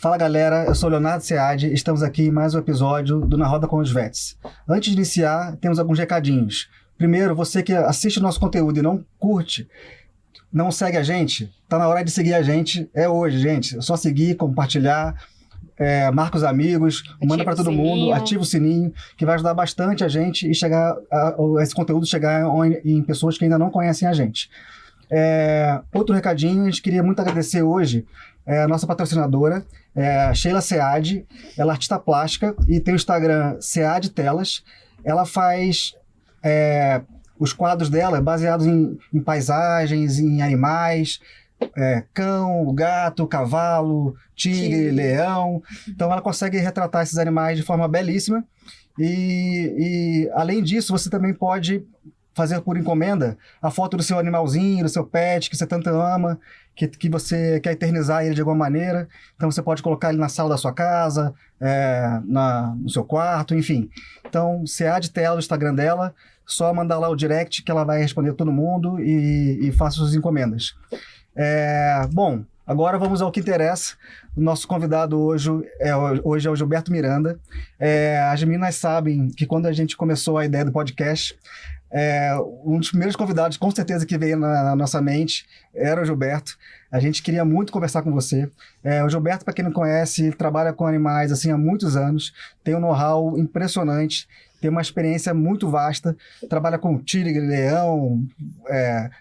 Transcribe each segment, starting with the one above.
Fala galera, eu sou o Leonardo Sead e estamos aqui em mais um episódio do Na Roda com os Vets. Antes de iniciar, temos alguns recadinhos. Primeiro, você que assiste o nosso conteúdo e não curte, não segue a gente, tá na hora de seguir a gente, é hoje, gente. É só seguir, compartilhar, marca os amigos, manda para todo mundo, ativa o sininho, que vai ajudar bastante a gente e esse conteúdo chegar em pessoas que ainda não conhecem a gente. Outro recadinho, a gente queria muito agradecer hoje a nossa patrocinadora, Sheila Sead. Ela é artista plástica e tem o Instagram Sead Telas. Ela faz os quadros dela baseados em paisagens, em animais, cão, gato, cavalo, tigre, leão. Então ela consegue retratar esses animais de forma belíssima e além disso você também pode fazer por encomenda a foto do seu animalzinho, do seu pet, que você tanto ama, que você quer eternizar ele de alguma maneira. Então você pode colocar ele na sala da sua casa, no seu quarto, enfim. Então, Sead Tela, o Instagram dela, só mandar lá o direct que ela vai responder todo mundo e faça suas encomendas. Bom, agora vamos ao que interessa. O nosso convidado hoje é o Gilberto Miranda. As meninas sabem que quando a gente começou a ideia do podcast, um dos primeiros convidados, com certeza, que veio na nossa mente era o Gilberto. A gente queria muito conversar com você. O Gilberto, para quem não conhece, trabalha com animais assim, há muitos anos, tem um know-how impressionante, tem uma experiência muito vasta, trabalha com tigre, leão,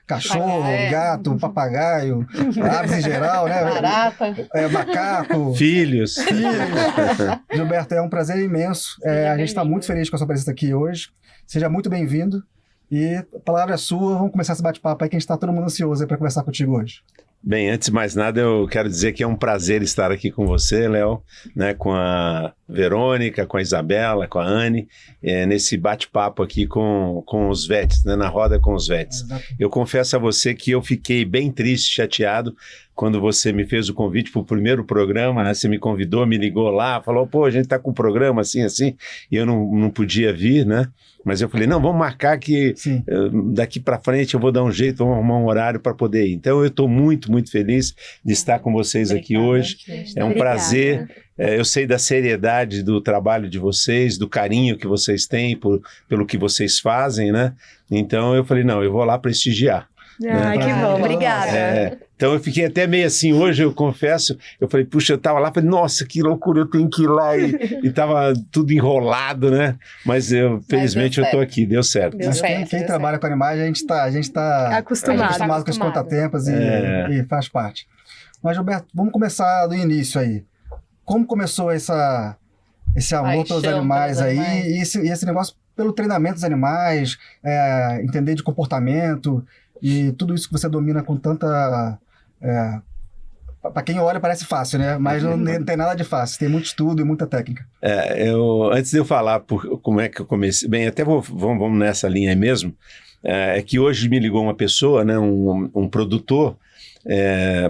cachorro, gato, papagaio, aves em geral, né? Barata. Macaco. Filhos. Gilberto, é um prazer imenso. A gente está muito feliz com a sua presença aqui hoje. Seja muito bem-vindo. E a palavra é sua, vamos começar esse bate-papo aí que a gente está todo mundo ansioso para conversar contigo hoje. Bem, antes de mais nada, eu quero dizer que é um prazer estar aqui com você, Léo, né, com a Verônica, com a Isabela, com a Anne, nesse bate-papo aqui com os vets, né, na roda com os vets. Eu confesso a você que eu fiquei bem triste, chateado, quando você me fez o convite para o primeiro programa, né, você me convidou, me ligou lá, falou, pô, a gente está com um programa assim, e eu não podia vir, né? Mas eu falei, não, vamos marcar que daqui para frente eu vou dar um jeito, vamos arrumar um horário para poder ir. Então eu estou muito, muito feliz de estar com vocês aqui hoje. É um prazer. Eu sei da seriedade do trabalho de vocês, do carinho que vocês têm pelo que vocês fazem, né? Então eu falei, não, eu vou lá prestigiar. Ah, que bom, obrigada. Então eu fiquei até meio assim, hoje eu confesso, eu falei, puxa, eu tava lá, falei, nossa, que loucura, eu tenho que ir lá, e tava tudo enrolado, né? Mas felizmente eu tô aqui, deu certo. Quem trabalha com animais, a gente tá acostumado com os contatempos e faz parte. Mas, Gilberto, vamos começar do início aí. Como começou esse amor pelos animais aí, e esse negócio pelo treinamento dos animais, entender de comportamento e tudo isso que você domina com tanta... para quem olha parece fácil, né? Mas não tem nada de fácil, tem muito estudo e muita técnica. Antes de eu falar como é que eu comecei, bem, até vamos nessa linha aí mesmo, é que hoje me ligou uma pessoa, né, um produtor.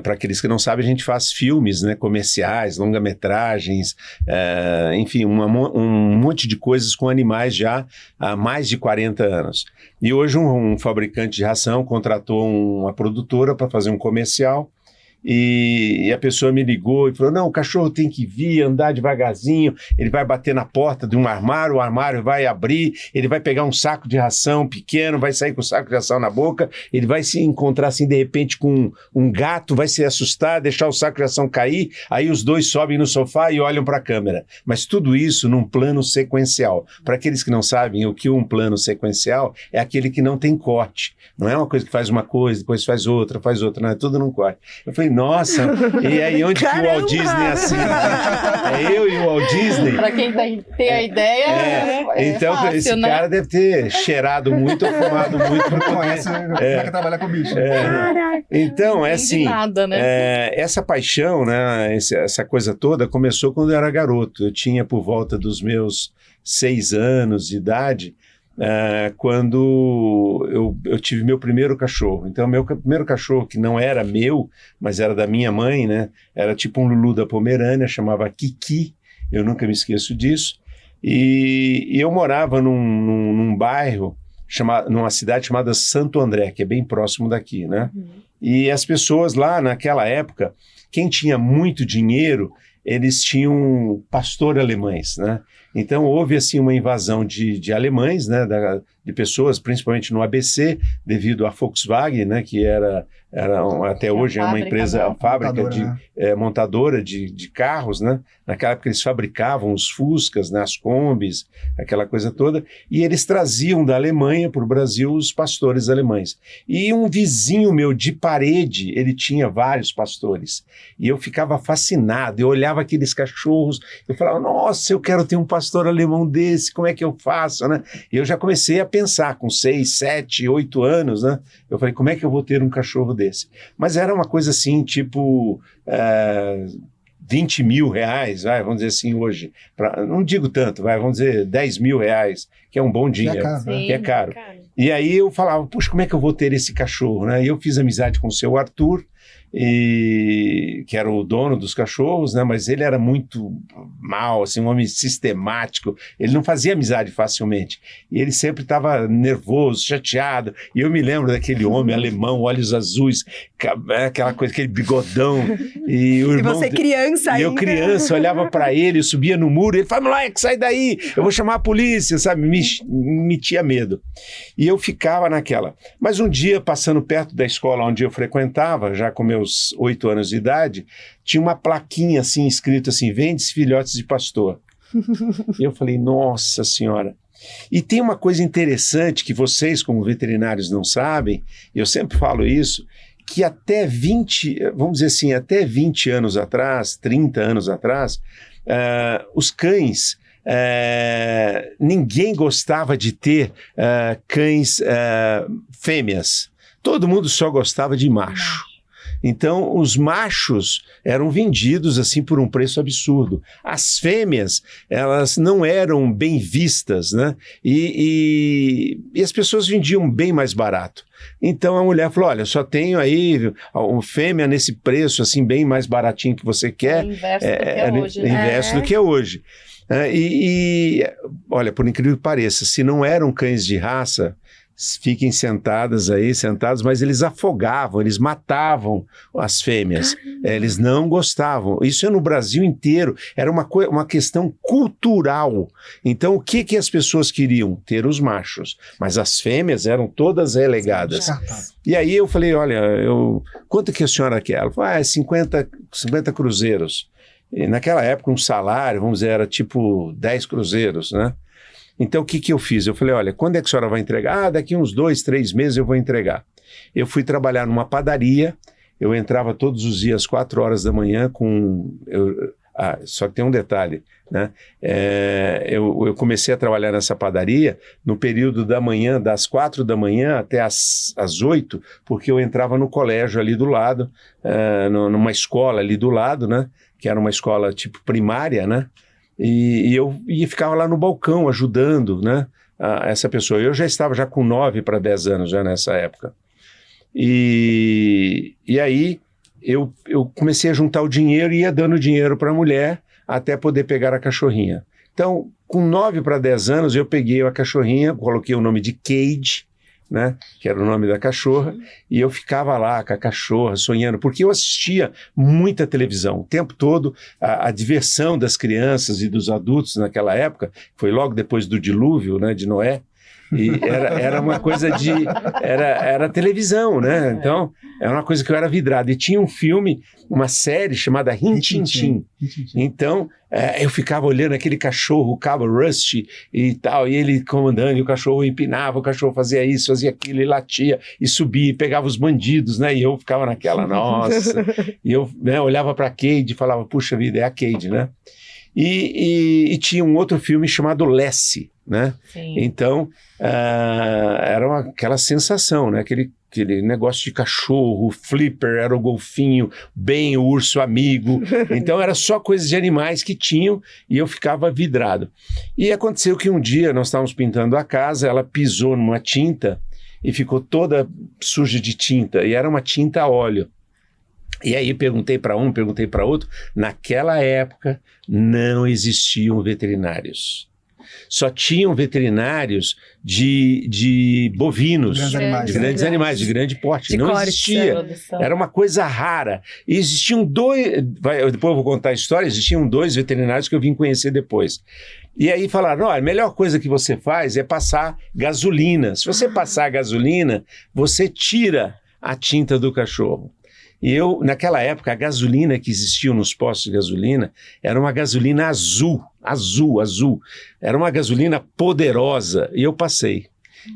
Para aqueles que não sabem, a gente faz filmes, né, comerciais, longa-metragens, enfim, um monte de coisas com animais já há mais de 40 anos. E hoje um fabricante de ração contratou uma produtora para fazer um comercial. E a pessoa me ligou e falou, não, o cachorro tem que vir, andar devagarzinho, ele vai bater na porta de um armário, o armário vai abrir, ele vai pegar um saco de ração pequeno, vai sair com o saco de ração na boca, ele vai se encontrar assim de repente com um gato, vai se assustar, deixar o saco de ração cair, aí os dois sobem no sofá e olham para a câmera. Mas tudo isso num plano sequencial. Para aqueles que não sabem o que um plano sequencial é aquele que não tem corte, não é uma coisa que faz uma coisa, depois faz outra, não é tudo num corte. Eu falei, nossa, e aí onde que o Walt Disney assina? Eu e o Walt Disney. Para quem tem a ideia, então fácil, esse cara deve ter cheirado muito, fumado muito. Não conhece como é que trabalha com bicho. Então, é assim, nada, né? essa paixão, né, essa coisa toda começou quando eu era garoto. Eu tinha por volta dos meus 6 anos de idade. quando eu tive meu primeiro cachorro. Então, meu primeiro cachorro, que não era meu, mas era da minha mãe, né? Era tipo um Lulu da Pomerânia, chamava Kiki, eu nunca me esqueço disso. E eu morava num bairro, numa cidade chamada Santo André, que é bem próximo daqui, né? E as pessoas lá, naquela época, quem tinha muito dinheiro, eles tinham pastor alemães, né? Então houve assim uma invasão de alemães, né? De pessoas, principalmente no ABC, devido à Volkswagen, né? Que era até hoje é uma empresa, a fábrica montadora de carros, né? Naquela época eles fabricavam os Fuscas, né? As Kombis, aquela coisa toda, e eles traziam da Alemanha para o Brasil os pastores alemães. E um vizinho meu de parede, ele tinha vários pastores, e eu ficava fascinado, eu olhava aqueles cachorros, eu falava, nossa, eu quero ter um pastor alemão desse, como é que eu faço, né? E eu já comecei a pensar, com 6, 7, 8 anos, né? Eu falei, como é que eu vou ter um cachorro desse? Mas era uma coisa assim, tipo 20 mil reais, vamos dizer assim hoje, não digo tanto, vamos dizer 10 mil reais, que é um bom dinheiro, que é caro. E aí eu falava, puxa, como é que eu vou ter esse cachorro, né? E eu fiz amizade com o seu Arthur, que era o dono dos cachorros, né? Mas ele era muito mal, assim, um homem sistemático, ele não fazia amizade facilmente, e ele sempre estava nervoso, chateado, e eu me lembro daquele homem alemão, olhos azuis, aquela coisa, aquele bigodão, e o irmão... E você criança ainda. E eu criança, olhava para ele, eu subia no muro, ele falava, moleque, sai daí, eu vou chamar a polícia, sabe, me tinha medo, e eu ficava naquela. Mas um dia, passando perto da escola onde eu frequentava, já com meus 8 anos de idade, tinha uma plaquinha assim, escrito assim, vende-se filhotes de pastor. E eu falei, nossa senhora. E tem uma coisa interessante que vocês, como veterinários, não sabem, eu sempre falo isso, que até 20, vamos dizer assim, até 20 anos atrás, 30 anos atrás, os cães, ninguém gostava de ter cães fêmeas. Todo mundo só gostava de macho. Então, os machos eram vendidos assim por um preço absurdo. As fêmeas, elas não eram bem vistas, né? E as pessoas vendiam bem mais barato. Então a mulher falou, olha, só tenho aí uma fêmea nesse preço assim bem mais baratinho que você quer. Inverso do que é hoje. Olha, por incrível que pareça, se não eram cães de raça, fiquem sentados, mas eles afogavam, eles matavam as fêmeas, eles não gostavam. Isso é no Brasil inteiro, era uma questão cultural. Então o que as pessoas queriam? Ter os machos, mas as fêmeas eram todas relegadas. E aí eu falei, olha, quanto que a senhora quer? Ela falou, 50 cruzeiros. E naquela época um salário, vamos dizer, era tipo 10 cruzeiros, né? Então, o que eu fiz? Eu falei, olha, quando é que a senhora vai entregar? Daqui uns 2, 3 meses eu vou entregar. Eu fui trabalhar numa padaria, eu entrava todos os dias, 4 horas da manhã, só que tem um detalhe, né? Eu comecei a trabalhar nessa padaria no período da manhã, das 4 da manhã até as 8, porque eu entrava no colégio ali do lado, numa escola ali do lado, né? Que era uma escola tipo primária, né? E eu ficava lá no balcão ajudando, né, essa pessoa. Eu já estava com 9 para 10 anos já nessa época. E aí eu comecei a juntar o dinheiro e ia dando dinheiro para a mulher até poder pegar a cachorrinha. Então, com 9 para 10 anos, eu peguei a cachorrinha, coloquei o nome de Cade, né, que era o nome da cachorra, e eu ficava lá com a cachorra sonhando, porque eu assistia muita televisão o tempo todo, a diversão das crianças e dos adultos naquela época, foi logo depois do dilúvio, né, de Noé, e era uma coisa era televisão, né? Então era uma coisa que eu era vidrado, e tinha um filme, uma série chamada Rin Tin Tin. Então eu ficava olhando aquele cachorro, o cabo Rusty e tal, e ele comandando, e o cachorro empinava, o cachorro fazia isso, fazia aquilo, e latia, e subia, e pegava os bandidos, né? E eu ficava naquela, nossa, e eu, né, olhava para a Cade e falava, puxa vida, é a Cade, né? E tinha um outro filme chamado Lassie, né? Sim. Então, era aquela sensação, né? Aquele aquele negócio de cachorro, Flipper era o golfinho, Ben o urso amigo, então era só coisas de animais que tinham e eu ficava vidrado. E aconteceu que um dia nós estávamos pintando a casa, ela pisou numa tinta e ficou toda suja de tinta, e era uma tinta a óleo. E aí perguntei para um, perguntei para outro, naquela época não existiam veterinários. Só tinham veterinários de bovinos, de grandes animais, de grande porte. Não existia. Era uma coisa rara. E existiam dois, depois eu vou contar a história, existiam 2 veterinários que eu vim conhecer depois. E aí falaram, olha, a melhor coisa que você faz é passar gasolina. Se você passar gasolina, você tira a tinta do cachorro. E eu, naquela época, a gasolina que existia nos postos de gasolina era uma gasolina azul. Era uma gasolina poderosa. E eu passei.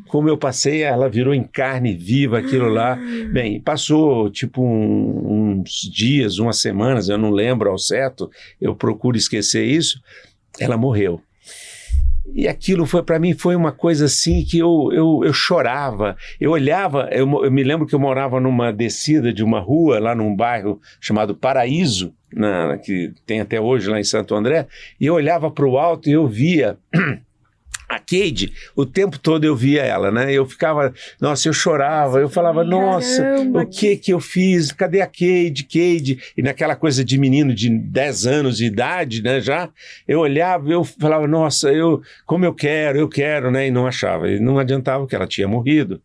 Como eu passei, ela virou em carne viva aquilo lá. Bem, passou tipo uns dias, umas semanas, eu não lembro ao certo, eu procuro esquecer isso, ela morreu. E aquilo para mim foi uma coisa assim que eu chorava, eu olhava, eu me lembro que eu morava numa descida de uma rua lá num bairro chamado Paraíso, que tem até hoje lá em Santo André, e eu olhava para o alto e eu via a Cade, o tempo todo eu via ela, né? Eu ficava, nossa, eu chorava, eu falava, nossa, o que eu fiz? Cadê a Cade? E naquela coisa de menino de 10 anos de idade, né, já, eu olhava, eu falava, nossa, como eu quero, né? E não achava, e não adiantava que ela tinha morrido.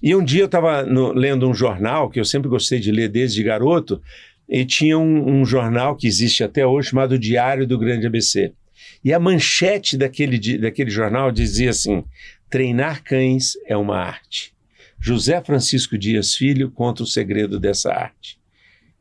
E um dia eu estava lendo um jornal, que eu sempre gostei de ler desde garoto, e tinha um jornal que existe até hoje, chamado Diário do Grande ABC. E a manchete daquele jornal dizia assim, treinar cães é uma arte. José Francisco Dias Filho conta o segredo dessa arte.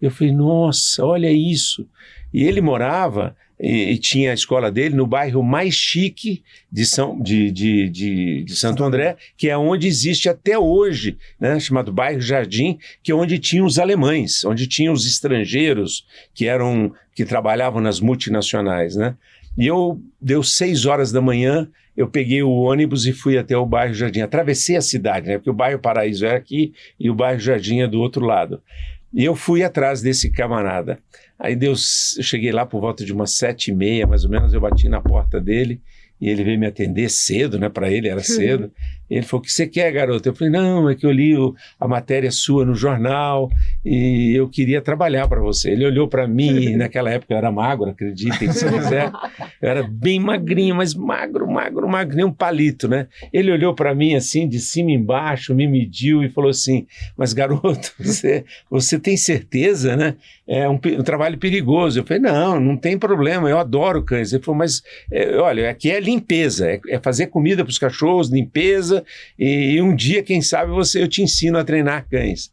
Eu falei, nossa, olha isso. E ele morava e tinha a escola dele no bairro mais chique de Santo André, que é onde existe até hoje, né, chamado Bairro Jardim, que é onde tinham os alemães, onde tinham os estrangeiros que trabalhavam nas multinacionais, né? E deu 6 horas da manhã, eu peguei o ônibus e fui até o bairro Jardim. Atravessei a cidade, né? Porque o bairro Paraíso é aqui e o bairro Jardim é do outro lado. E eu fui atrás desse camarada. Aí eu cheguei lá por volta de umas 7h30, mais ou menos, eu bati na porta dele e ele veio me atender cedo, né? Para ele era cedo. E ele falou, o que você quer, garoto? Eu falei, não, é que eu li a matéria sua no jornal e eu queria trabalhar para você. Ele olhou para mim, naquela época eu era magro, acreditem se quiser. Eu era bem magrinho, mas magro, nem um palito, né? Ele olhou para mim assim, de cima embaixo, me mediu e falou assim, mas garoto, você tem certeza, né? É um trabalho perigoso. Eu falei, não tem problema, eu adoro cães. Ele falou, mas olha, aqui é limpeza, é fazer comida para os cachorros, limpeza, e um dia, quem sabe, eu te ensino a treinar cães.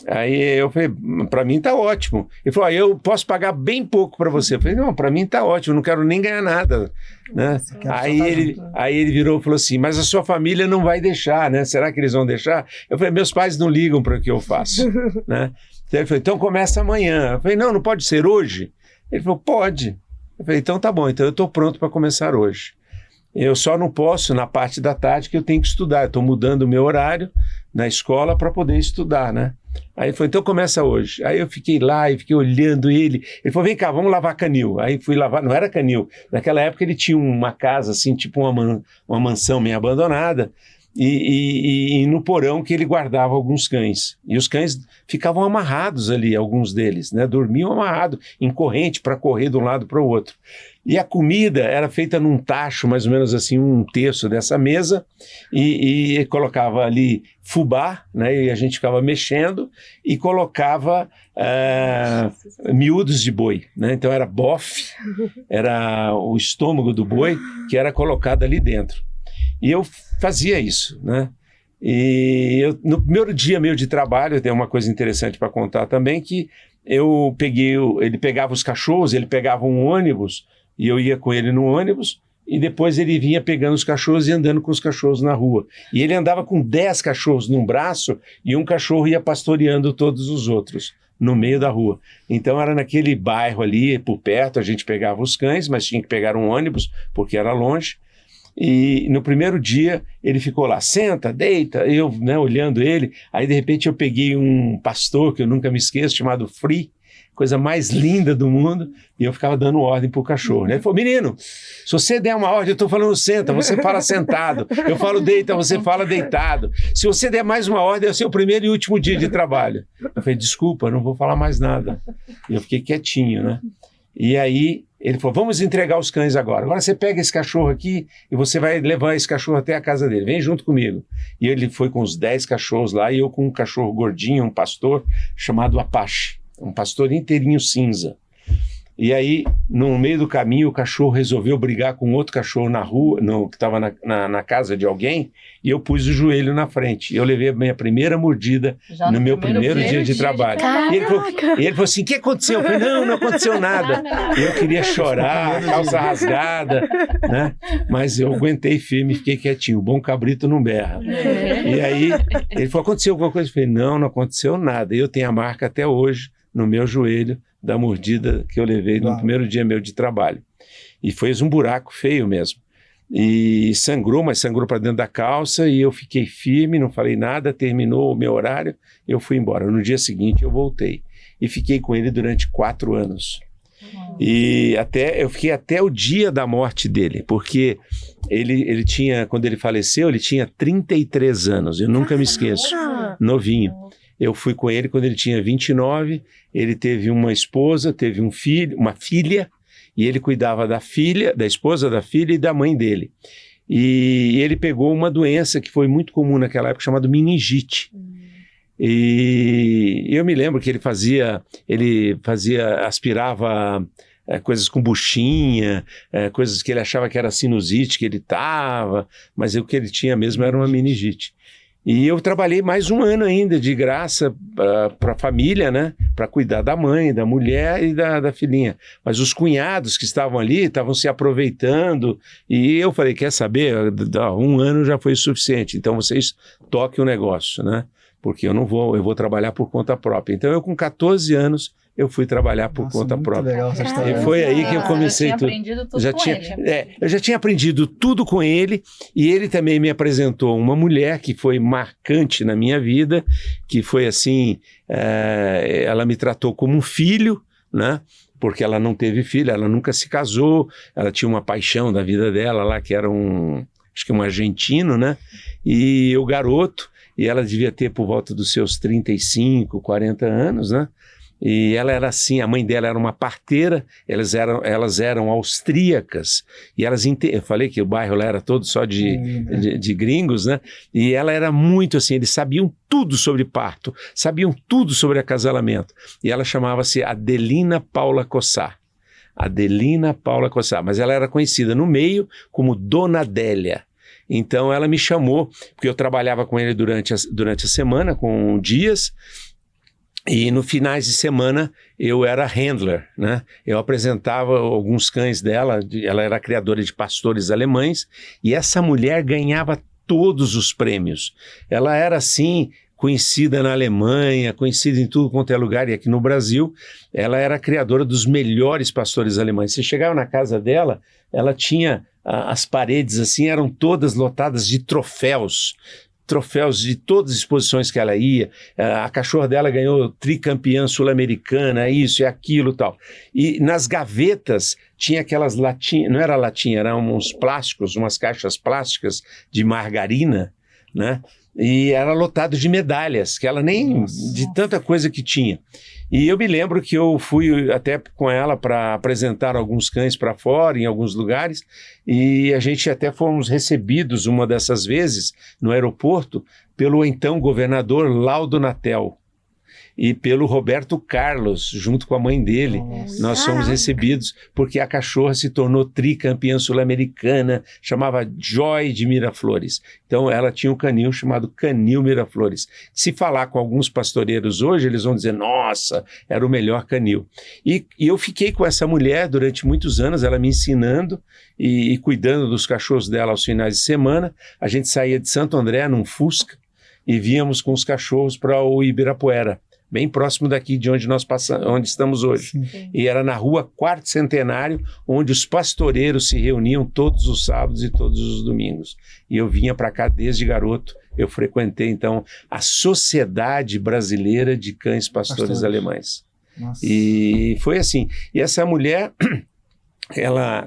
Aí eu falei, para mim tá ótimo. Ele falou, eu posso pagar bem pouco para você. Eu falei, não, para mim tá ótimo, não quero nem ganhar nada, né? Aí ele virou e falou assim, mas a sua família não vai deixar, né? Será que eles vão deixar? Eu falei, meus pais não ligam para o que eu faço, né? Então ele falou, então começa amanhã. Eu falei, não pode ser hoje? Ele falou, pode. Eu falei, então tá bom, então eu estou pronto para começar hoje. Eu só não posso na parte da tarde que eu tenho que estudar. Eu estou mudando o meu horário na escola para poder estudar, né? Aí ele falou, então começa hoje. Aí eu fiquei lá e fiquei olhando ele. Ele falou, vem cá, vamos lavar canil. Aí fui lavar, não era canil. Naquela época ele tinha uma casa assim, tipo uma mansão meio abandonada. E no porão que ele guardava alguns cães. E os cães ficavam amarrados ali, alguns deles, né? Dormiam amarrados, em corrente, para correr de um lado para o outro. E a comida era feita num tacho, mais ou menos assim, 1/3 dessa mesa, e colocava ali fubá, né? E a gente ficava mexendo, e colocava miúdos de boi, né? Então era bofe, era o estômago do boi, que era colocado ali dentro. E eu fazia isso, né? E no primeiro dia meu de trabalho, tem uma coisa interessante para contar também, que ele pegava os cachorros, ele pegava um ônibus, e eu ia com ele no ônibus, e depois ele vinha pegando os cachorros e andando com os cachorros na rua. E ele andava com 10 cachorros num braço, e um cachorro ia pastoreando todos os outros, no meio da rua. Então era naquele bairro ali, por perto, a gente pegava os cães, mas tinha que pegar um ônibus, porque era longe. E no primeiro dia ele ficou lá, senta, deita, eu, né, olhando ele. Aí de repente eu peguei um pastor que eu nunca me esqueço, chamado Free, coisa mais linda do mundo, e eu ficava dando ordem pro cachorro, né? Ele falou, menino, se você der uma ordem, eu tô falando senta, você fala sentado, eu falo deita, você fala deitado, se você der mais uma ordem, é o seu primeiro e último dia de trabalho. Eu falei, desculpa, não vou falar mais nada. E eu fiquei quietinho, né? E aí ele falou, vamos entregar os cães agora. Agora você pega esse cachorro aqui e você vai levar esse cachorro até a casa dele. Vem junto comigo. E ele foi com os 10 cachorros lá e eu com um cachorro gordinho, um pastor chamado Apache. Um pastor inteirinho cinza. E aí, no meio do caminho, o cachorro resolveu brigar com outro cachorro na rua, que estava na casa de alguém, e eu pus o joelho na frente. Eu levei a minha primeira mordida no meu primeiro dia de trabalho. E ele falou assim, o que aconteceu? Eu falei, não aconteceu nada. Eu queria chorar, calça rasgada, né? Mas eu aguentei firme, fiquei quietinho. O bom cabrito não berra. E aí, ele falou, aconteceu alguma coisa? Eu falei, não aconteceu nada. E eu tenho a marca até hoje no meu joelho da mordida que eu levei no primeiro dia meu de trabalho. E foi um buraco feio mesmo. E sangrou, mas sangrou para dentro da calça e eu fiquei firme, não falei nada, terminou o meu horário, eu fui embora. No dia seguinte eu voltei e fiquei com ele durante 4 anos. E eu fiquei até o dia da morte dele, porque ele tinha, quando ele faleceu, ele tinha 33 anos, eu nunca me esqueço, novinho. Eu fui com ele quando ele tinha 29, ele teve uma esposa, teve um filho, uma filha, e ele cuidava da filha, da esposa da filha e da mãe dele. E ele pegou uma doença que foi muito comum naquela época, chamada meningite. E eu me lembro que aspirava coisas com buchinha, coisas que ele achava que era sinusite que ele estava, mas o que ele tinha mesmo era uma meningite. E eu trabalhei mais 1 ano ainda de graça para a família, né? Para cuidar da mãe, da mulher e da filhinha. Mas os cunhados que estavam ali estavam se aproveitando e eu falei, quer saber? 1 ano já foi suficiente, então vocês toquem o negócio, né? Porque eu vou trabalhar por conta própria. Então eu com 14 anos eu fui trabalhar por conta própria. Legal essa história. E foi aí que eu comecei tudo. Eu já tinha aprendido tudo com ele e ele também me apresentou uma mulher que foi marcante na minha vida, que foi assim, ela me tratou como um filho, né? Porque ela não teve filho, ela nunca se casou, ela tinha uma paixão da vida dela lá, que era acho que um argentino, né? E o garoto, e ela devia ter por volta dos seus 35, 40 anos, né? E ela era assim, a mãe dela era uma parteira, elas eram austríacas, e eu falei que o bairro lá era todo só de gringos, né? E ela era muito assim, eles sabiam tudo sobre parto, sabiam tudo sobre acasalamento, e ela chamava-se Adelina Paula Cossar. Adelina Paula Cossar, mas ela era conhecida no meio como Dona Adélia. Então ela me chamou, porque eu trabalhava com ele durante a semana, com dias, e no finais de semana eu era handler, né? Eu apresentava alguns cães dela, ela era criadora de pastores alemães, e essa mulher ganhava todos os prêmios. Ela era assim, conhecida na Alemanha, conhecida em tudo quanto é lugar, e aqui no Brasil, ela era a criadora dos melhores pastores alemães. Você chegava na casa dela, ela tinha, as paredes assim, eram todas lotadas de troféus de todas as exposições que ela ia. A cachorra dela ganhou tricampeã sul-americana, isso e aquilo e tal. E nas gavetas tinha aquelas latinhas, não era latinha, eram uns plásticos, umas caixas plásticas de margarina, né? E era lotado de medalhas, que ela nem, de tanta coisa que tinha. E eu me lembro que eu fui até com ela para apresentar alguns cães para fora, em alguns lugares, e a gente até fomos recebidos uma dessas vezes no aeroporto pelo então governador Laudo Natel e pelo Roberto Carlos, junto com a mãe dele. Nossa. Nós fomos recebidos porque a cachorra se tornou tricampeã sul-americana, chamava Joy de Miraflores. Então ela tinha um canil chamado Canil Miraflores. Se falar com alguns pastoreiros hoje, eles vão dizer, nossa, era o melhor canil. E eu fiquei com essa mulher durante muitos anos, ela me ensinando e cuidando dos cachorros dela aos finais de semana. A gente saía de Santo André num Fusca e víamos com os cachorros para o Ibirapuera, bem próximo daqui de onde nós passamos, onde estamos hoje. Sim. E era na rua Quarto Centenário, onde os pastoreiros se reuniam todos os sábados e todos os domingos. E eu vinha para cá desde garoto. Eu frequentei, então, a Sociedade Brasileira de Cães Pastores Alemães. Nossa. E foi assim. E essa mulher,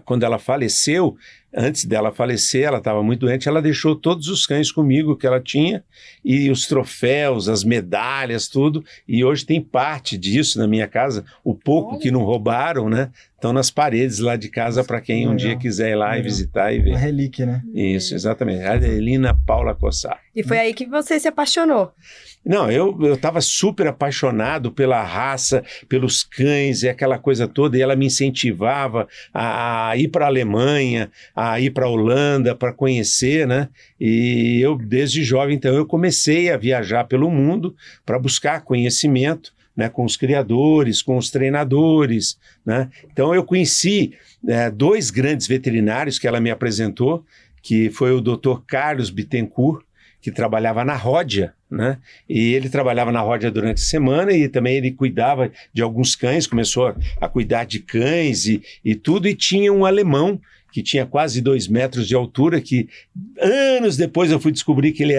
quando ela faleceu, antes dela falecer, ela estava muito doente, ela deixou todos os cães comigo que ela tinha, e os troféus, as medalhas, tudo, e hoje tem parte disso na minha casa, o pouco que não roubaram, né, estão nas paredes lá de casa para quem um dia quiser ir lá e visitar e ver. Uma relíquia, né? Isso, exatamente. Adelina Paula Cossar. E foi aí que você se apaixonou. Não, eu estava super apaixonado pela raça, pelos cães e aquela coisa toda, e ela me incentivava a ir para a Alemanha, a ir para a Holanda, para conhecer, né? E eu, desde jovem, então, eu comecei a viajar pelo mundo para buscar conhecimento, né, com os criadores, com os treinadores, né? Então eu conheci 2 grandes veterinários que ela me apresentou, que foi o Dr. Carlos Bittencourt, que trabalhava na Ródia, né? E ele trabalhava na Ródia durante a semana e também ele cuidava de alguns cães, começou a cuidar de cães e tudo, e tinha um alemão que tinha quase 2 metros de altura, que anos depois eu fui descobrir que ele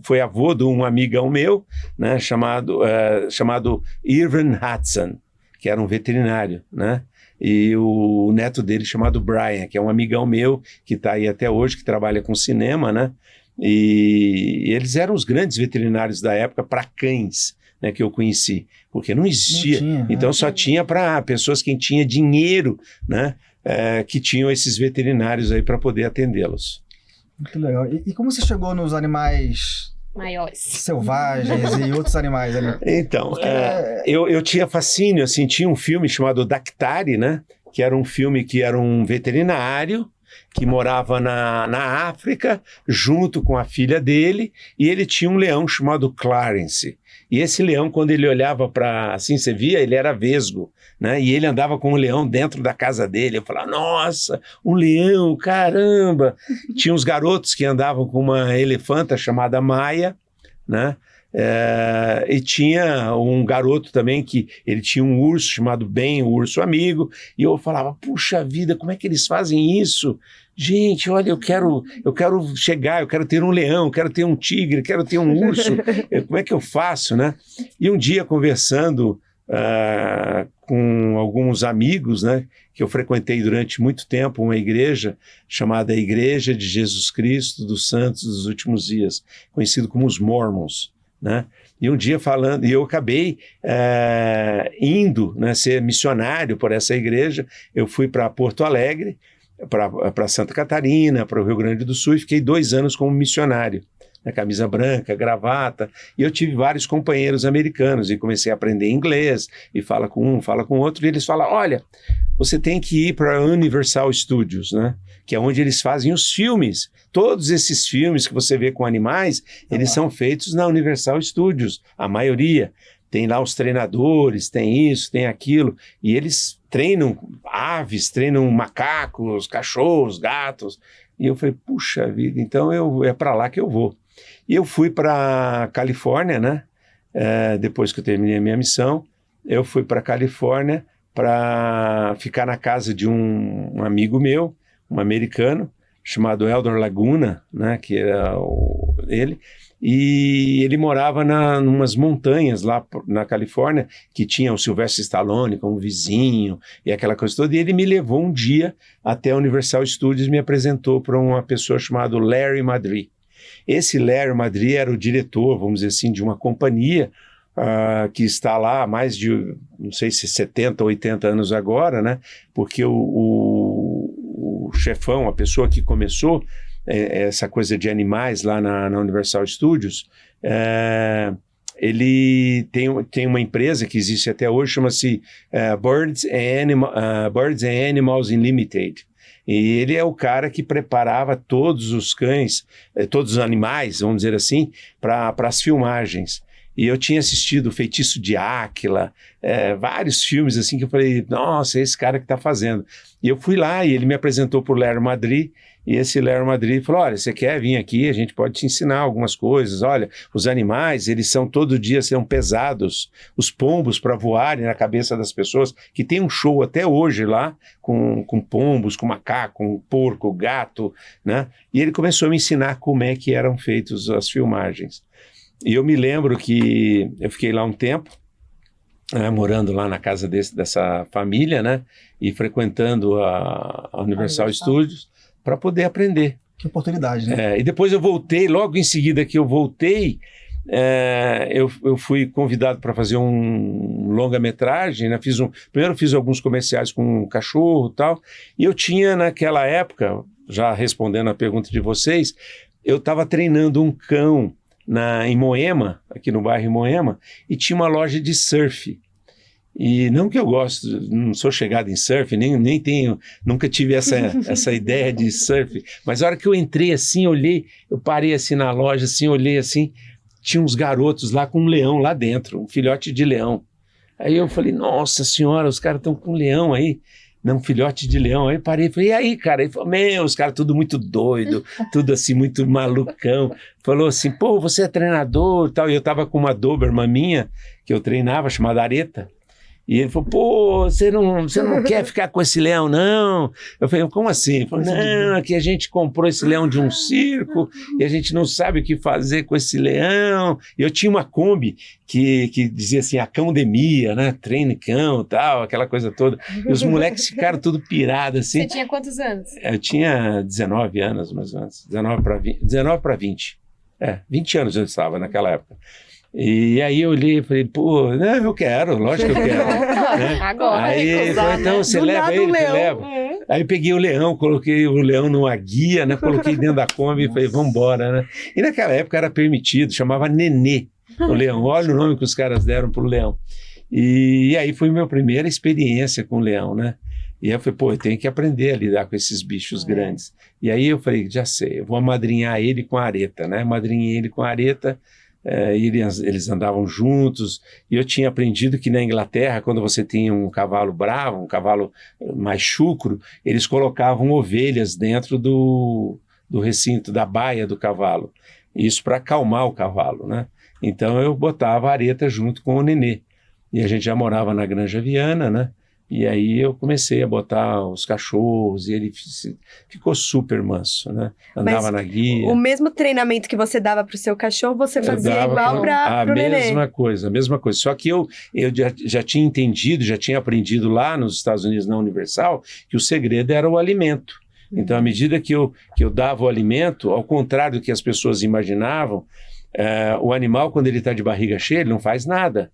foi avô de um amigão meu, né, chamado Irvin Hudson, que era um veterinário, né? E o neto dele chamado Brian, que é um amigão meu, que está aí até hoje, que trabalha com cinema, né? E eles eram os grandes veterinários da época para cães, né, que eu conheci, porque não existia. Não tinha, então né? só tinha para pessoas que tinham dinheiro, né, que tinham esses veterinários aí para poder atendê-los. Muito legal. E como você chegou nos animais Maiores. selvagens e outros animais ali? Então, eu tinha fascínio, assim, tinha um filme chamado Daktari, né, que era um filme que era um veterinário que morava na África, junto com a filha dele, e ele tinha um leão chamado Clarence. E esse leão, quando ele olhava para, assim, você via, ele era vesgo, né? E ele andava com o leão dentro da casa dele. Eu falava, nossa, um leão, caramba! Tinha uns garotos que andavam com uma elefanta chamada Maia, né? E tinha um garoto também que ele tinha um urso chamado Ben, o urso amigo, e eu falava, puxa vida, como é que eles fazem isso? Gente, olha, eu quero chegar, eu quero ter um leão, eu quero ter um tigre, eu quero ter um urso, como é que eu faço, né? E um dia conversando com alguns amigos, né, que eu frequentei durante muito tempo, uma igreja chamada Igreja de Jesus Cristo dos Santos dos Últimos Dias, conhecido como os Mormons, né? E um dia falando, e eu acabei indo, né, ser missionário por essa igreja. Eu fui para Porto Alegre, para Santa Catarina, para o Rio Grande do Sul, e fiquei 2 anos como missionário, na camisa branca, gravata, e eu tive vários companheiros americanos, e comecei a aprender inglês, e fala com um, fala com outro, e eles falam, olha, você tem que ir para a Universal Studios, né? Que é onde eles fazem os filmes. Todos esses filmes que você vê com animais, eles são feitos na Universal Studios, a maioria. Tem lá os treinadores, tem isso, tem aquilo, e eles treinam aves, treinam macacos, cachorros, gatos. E eu falei, puxa vida, então é para lá que eu vou. E eu fui para Califórnia, né? Depois que eu terminei a minha missão, eu fui para Califórnia para ficar na casa de um amigo meu, um americano, chamado Eldor Laguna, né, que era ele, e ele morava numas montanhas lá na Califórnia, que tinha o Sylvester Stallone como vizinho, e aquela coisa toda, e ele me levou um dia até a Universal Studios e me apresentou para uma pessoa chamada Larry Madrid. Esse Larry Madrid era o diretor, vamos dizer assim, de uma companhia que está lá há mais de, não sei se 70 ou 80 anos agora, né? Porque o chefão, a pessoa que começou essa coisa de animais lá na Universal Studios, ele tem uma empresa que existe até hoje, chama-se Birds and Animals Unlimited. E ele é o cara que preparava todos os cães, todos os animais, vamos dizer assim, para as filmagens. E eu tinha assistido O Feitiço de Áquila, vários filmes assim que eu falei, nossa, é esse cara que está fazendo. E eu fui lá e ele me apresentou para o Larry Madrid E esse Léo Madrid falou, olha, você quer vir aqui, a gente pode te ensinar algumas coisas. Olha, os animais, eles são todo dia são pesados, os pombos para voarem na cabeça das pessoas, que tem um show até hoje lá, com pombos, com macaco, com porco, gato, né? E ele começou a me ensinar como é que eram feitas as filmagens. E eu me lembro que eu fiquei lá um tempo, morando lá na casa dessa família, né? E frequentando a Universal Studios para poder aprender. Que oportunidade, né? E depois eu voltei, logo em seguida que eu voltei, eu fui convidado para fazer um longa-metragem, né? Primeiro fiz alguns comerciais com um cachorro e tal, e eu tinha naquela época, já respondendo a pergunta de vocês, eu estava treinando um cão em Moema, aqui no bairro Moema, e tinha uma loja de surf. E não que eu gosto, não sou chegado em surf, nem tenho, nunca tive essa ideia de surf, mas a hora que eu entrei assim, olhei, eu parei assim na loja, assim, olhei assim, tinha uns garotos lá com um leão lá dentro, um filhote de leão. Aí eu falei, nossa senhora, os caras estão com um leão aí. Um filhote de leão. Aí parei e falei, e aí, cara? Ele falou, os caras tudo muito doido, tudo assim, muito malucão. Falou assim, pô, você é treinador e tal. E eu tava com uma Doberman minha, que eu treinava, chamada Areta. E ele falou, pô, você não quer ficar com esse leão, não? Eu falei, como assim? Ele falou, não, é que a gente comprou esse leão de um circo e a gente não sabe o que fazer com esse leão. E eu tinha uma Kombi que dizia assim, a cãodemia, né? Treine cão e tal, aquela coisa toda. E os moleques ficaram tudo pirados, assim. Você tinha quantos anos? Eu tinha 19 anos, mais ou menos. 19 para 20. 20 anos eu estava naquela época. E aí eu olhei e falei, pô, não, eu quero, lógico que eu quero. Né? Agora, aí ele falou, então você leva ele, você leva. Aí eu peguei o leão, coloquei o leão numa guia, né? Coloquei dentro da Kombi e falei, vamos embora, né? E naquela época era permitido, chamava Nenê, o leão. Olha o nome que os caras deram pro leão. E aí foi a minha primeira experiência com o leão, né? E aí eu falei, pô, eu tenho que aprender a lidar com esses bichos grandes. E aí eu falei, já sei, eu vou amadrinhar ele com a Areta, né? Amadrinhei ele com a Areta. Eles andavam juntos, e eu tinha aprendido que na Inglaterra, quando você tinha um cavalo bravo, um cavalo mais chucro, eles colocavam ovelhas dentro do recinto, da baia do cavalo, isso para acalmar o cavalo, né? Então eu botava a Areta junto com o Nenê, e a gente já morava na Granja Viana, né? E aí eu comecei a botar os cachorros e ele ficou super manso, né? Andava na guia. O mesmo treinamento que você dava para o seu cachorro, você fazia igual para o nenê? A mesma coisa. Só que eu já tinha entendido, já tinha aprendido lá nos Estados Unidos, na Universal, que o segredo era o alimento. Então, à medida que eu dava o alimento, ao contrário do que as pessoas imaginavam, o animal, quando ele está de barriga cheia, ele não faz nada.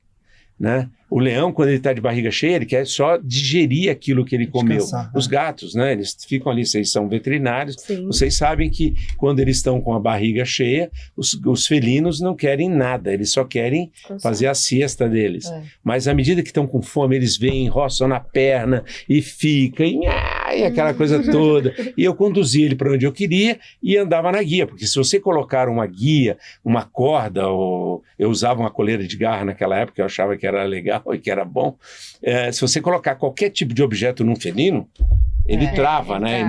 Né? O leão, quando ele está de barriga cheia, ele quer só digerir aquilo que ele comeu. Descansar, Os gatos, né? Eles ficam ali, vocês são veterinários, Sim. Vocês sabem que quando eles estão com a barriga cheia, os felinos não querem nada, eles só querem fazer a siesta deles. Mas à medida que estão com fome, eles vêm, roçam na perna e ficam, e aquela coisa toda. E eu conduzia ele para onde eu queria e andava na guia, porque se você colocar uma guia, uma corda, ou eu usava uma coleira de garra naquela época, eu achava que era legal e que era bom, se você colocar qualquer tipo de objeto num felino, ele trava, né?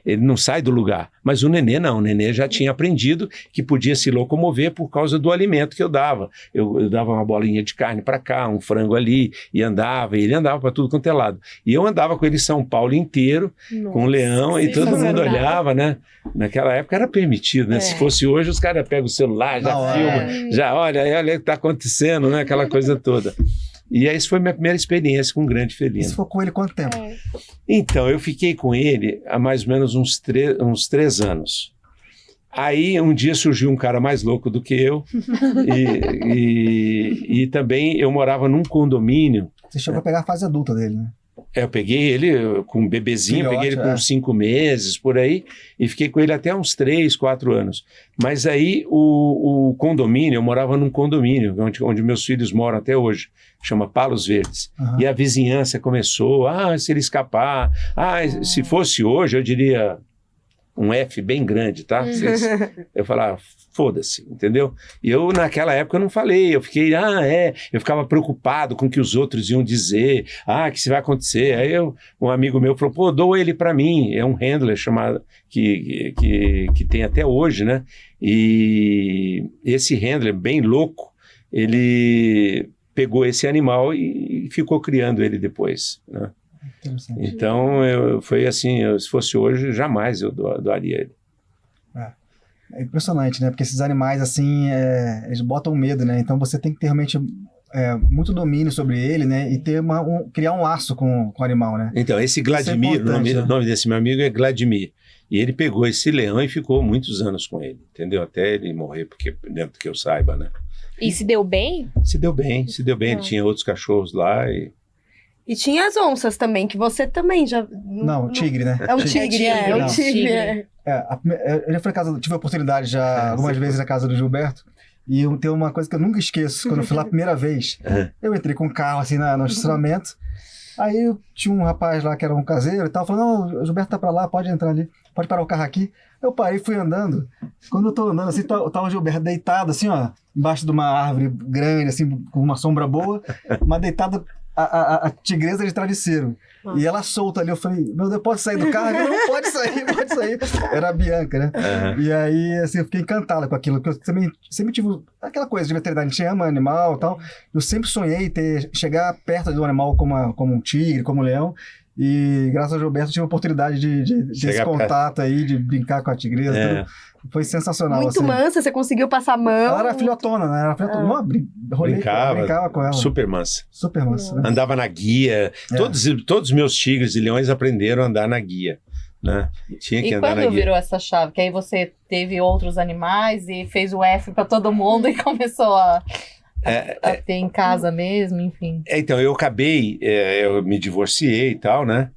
Ele não sai do lugar. Mas o Nenê não, o Nenê já tinha aprendido que podia se locomover por causa do alimento que eu dava. Eu dava uma bolinha de carne para cá, um frango ali, e ele andava para tudo quanto é lado. E eu andava com ele em São Paulo inteiro, com o leão, e todo mundo olhava, né? Naquela época era permitido, né? Se fosse hoje, os caras pegam o celular, já filmam, já olha o que está acontecendo, né? Aquela coisa toda. E essa foi minha primeira experiência com um grande felino. Você ficou com ele quanto tempo? Então, eu fiquei com ele há mais ou menos uns 3 anos. Aí, um dia surgiu um cara mais louco do que eu. e também eu morava num condomínio. Você chegou a pegar a fase adulta dele, né? Eu peguei ele com um bebezinho, peguei ele com uns 5 meses, por aí, e fiquei com ele até uns 3, 4 anos. Mas aí o condomínio, eu morava num condomínio, onde meus filhos moram até hoje, chama Palos Verdes. E a vizinhança começou, se ele escapar, se fosse hoje, eu diria, um F bem grande, tá? Eu falava, foda-se, entendeu? E eu, naquela época, eu não falei, eu fiquei, eu ficava preocupado com o que os outros iam dizer, que isso vai acontecer. Aí um amigo meu falou, pô, doa ele pra mim, é um handler chamado, que tem até hoje, né? E esse handler, bem louco, ele pegou esse animal e ficou criando ele depois, né? Então, foi assim, se fosse hoje, jamais eu doaria ele. É impressionante, né? Porque esses animais, assim, eles botam medo, né? Então você tem que ter realmente muito domínio sobre ele, né? E ter criar um laço com o animal, né? Então, esse Vladimir, o nome desse meu amigo é Vladimir. E ele pegou esse leão e ficou muitos anos com ele, entendeu? Até ele morrer, porque dentro que eu saiba, né? E se deu bem? Se deu bem. Ele tinha outros cachorros lá e tinha as onças também, que você também já... Não, tigre, né? É um tigre, é um tigre. Eu tive a oportunidade já algumas vezes na casa do Gilberto, e tem uma coisa que eu nunca esqueço, quando eu fui lá a primeira vez, eu entrei com um carro assim no estacionamento, aí tinha um rapaz lá que era um caseiro e tal, falou, não, o Gilberto tá pra lá, pode entrar ali, pode parar o carro aqui. Eu parei, fui andando, quando eu tô andando assim, tá o Gilberto deitado assim, ó, embaixo de uma árvore grande, assim, com uma sombra boa, mas deitado a tigresa de travesseiro. E ela solta ali, eu falei, meu Deus, pode sair do carro? Eu, não, pode sair. Era a Bianca, né? E aí, assim, eu fiquei encantado com aquilo, porque eu sempre tive aquela coisa de veterinário, a gente ama animal e tal. Eu sempre sonhei chegar perto de um animal como um tigre, como um leão. E graças ao Gilberto eu tive a oportunidade de ter esse contato aí, de brincar com a tigresa. Tudo. Foi sensacional. Muito assim. Mansa, você conseguiu passar a mão. Ela era filhotona, né? Brincava com ela. Super mansa. Né? Andava na guia. Todos os meus tigres e leões aprenderam a andar na guia. Né? Tinha que andar na guia. E quando virou essa chave? Que aí você teve outros animais e fez o F para todo mundo e começou a ter em casa mesmo, enfim. Então, eu acabei, eu me divorciei e tal, né?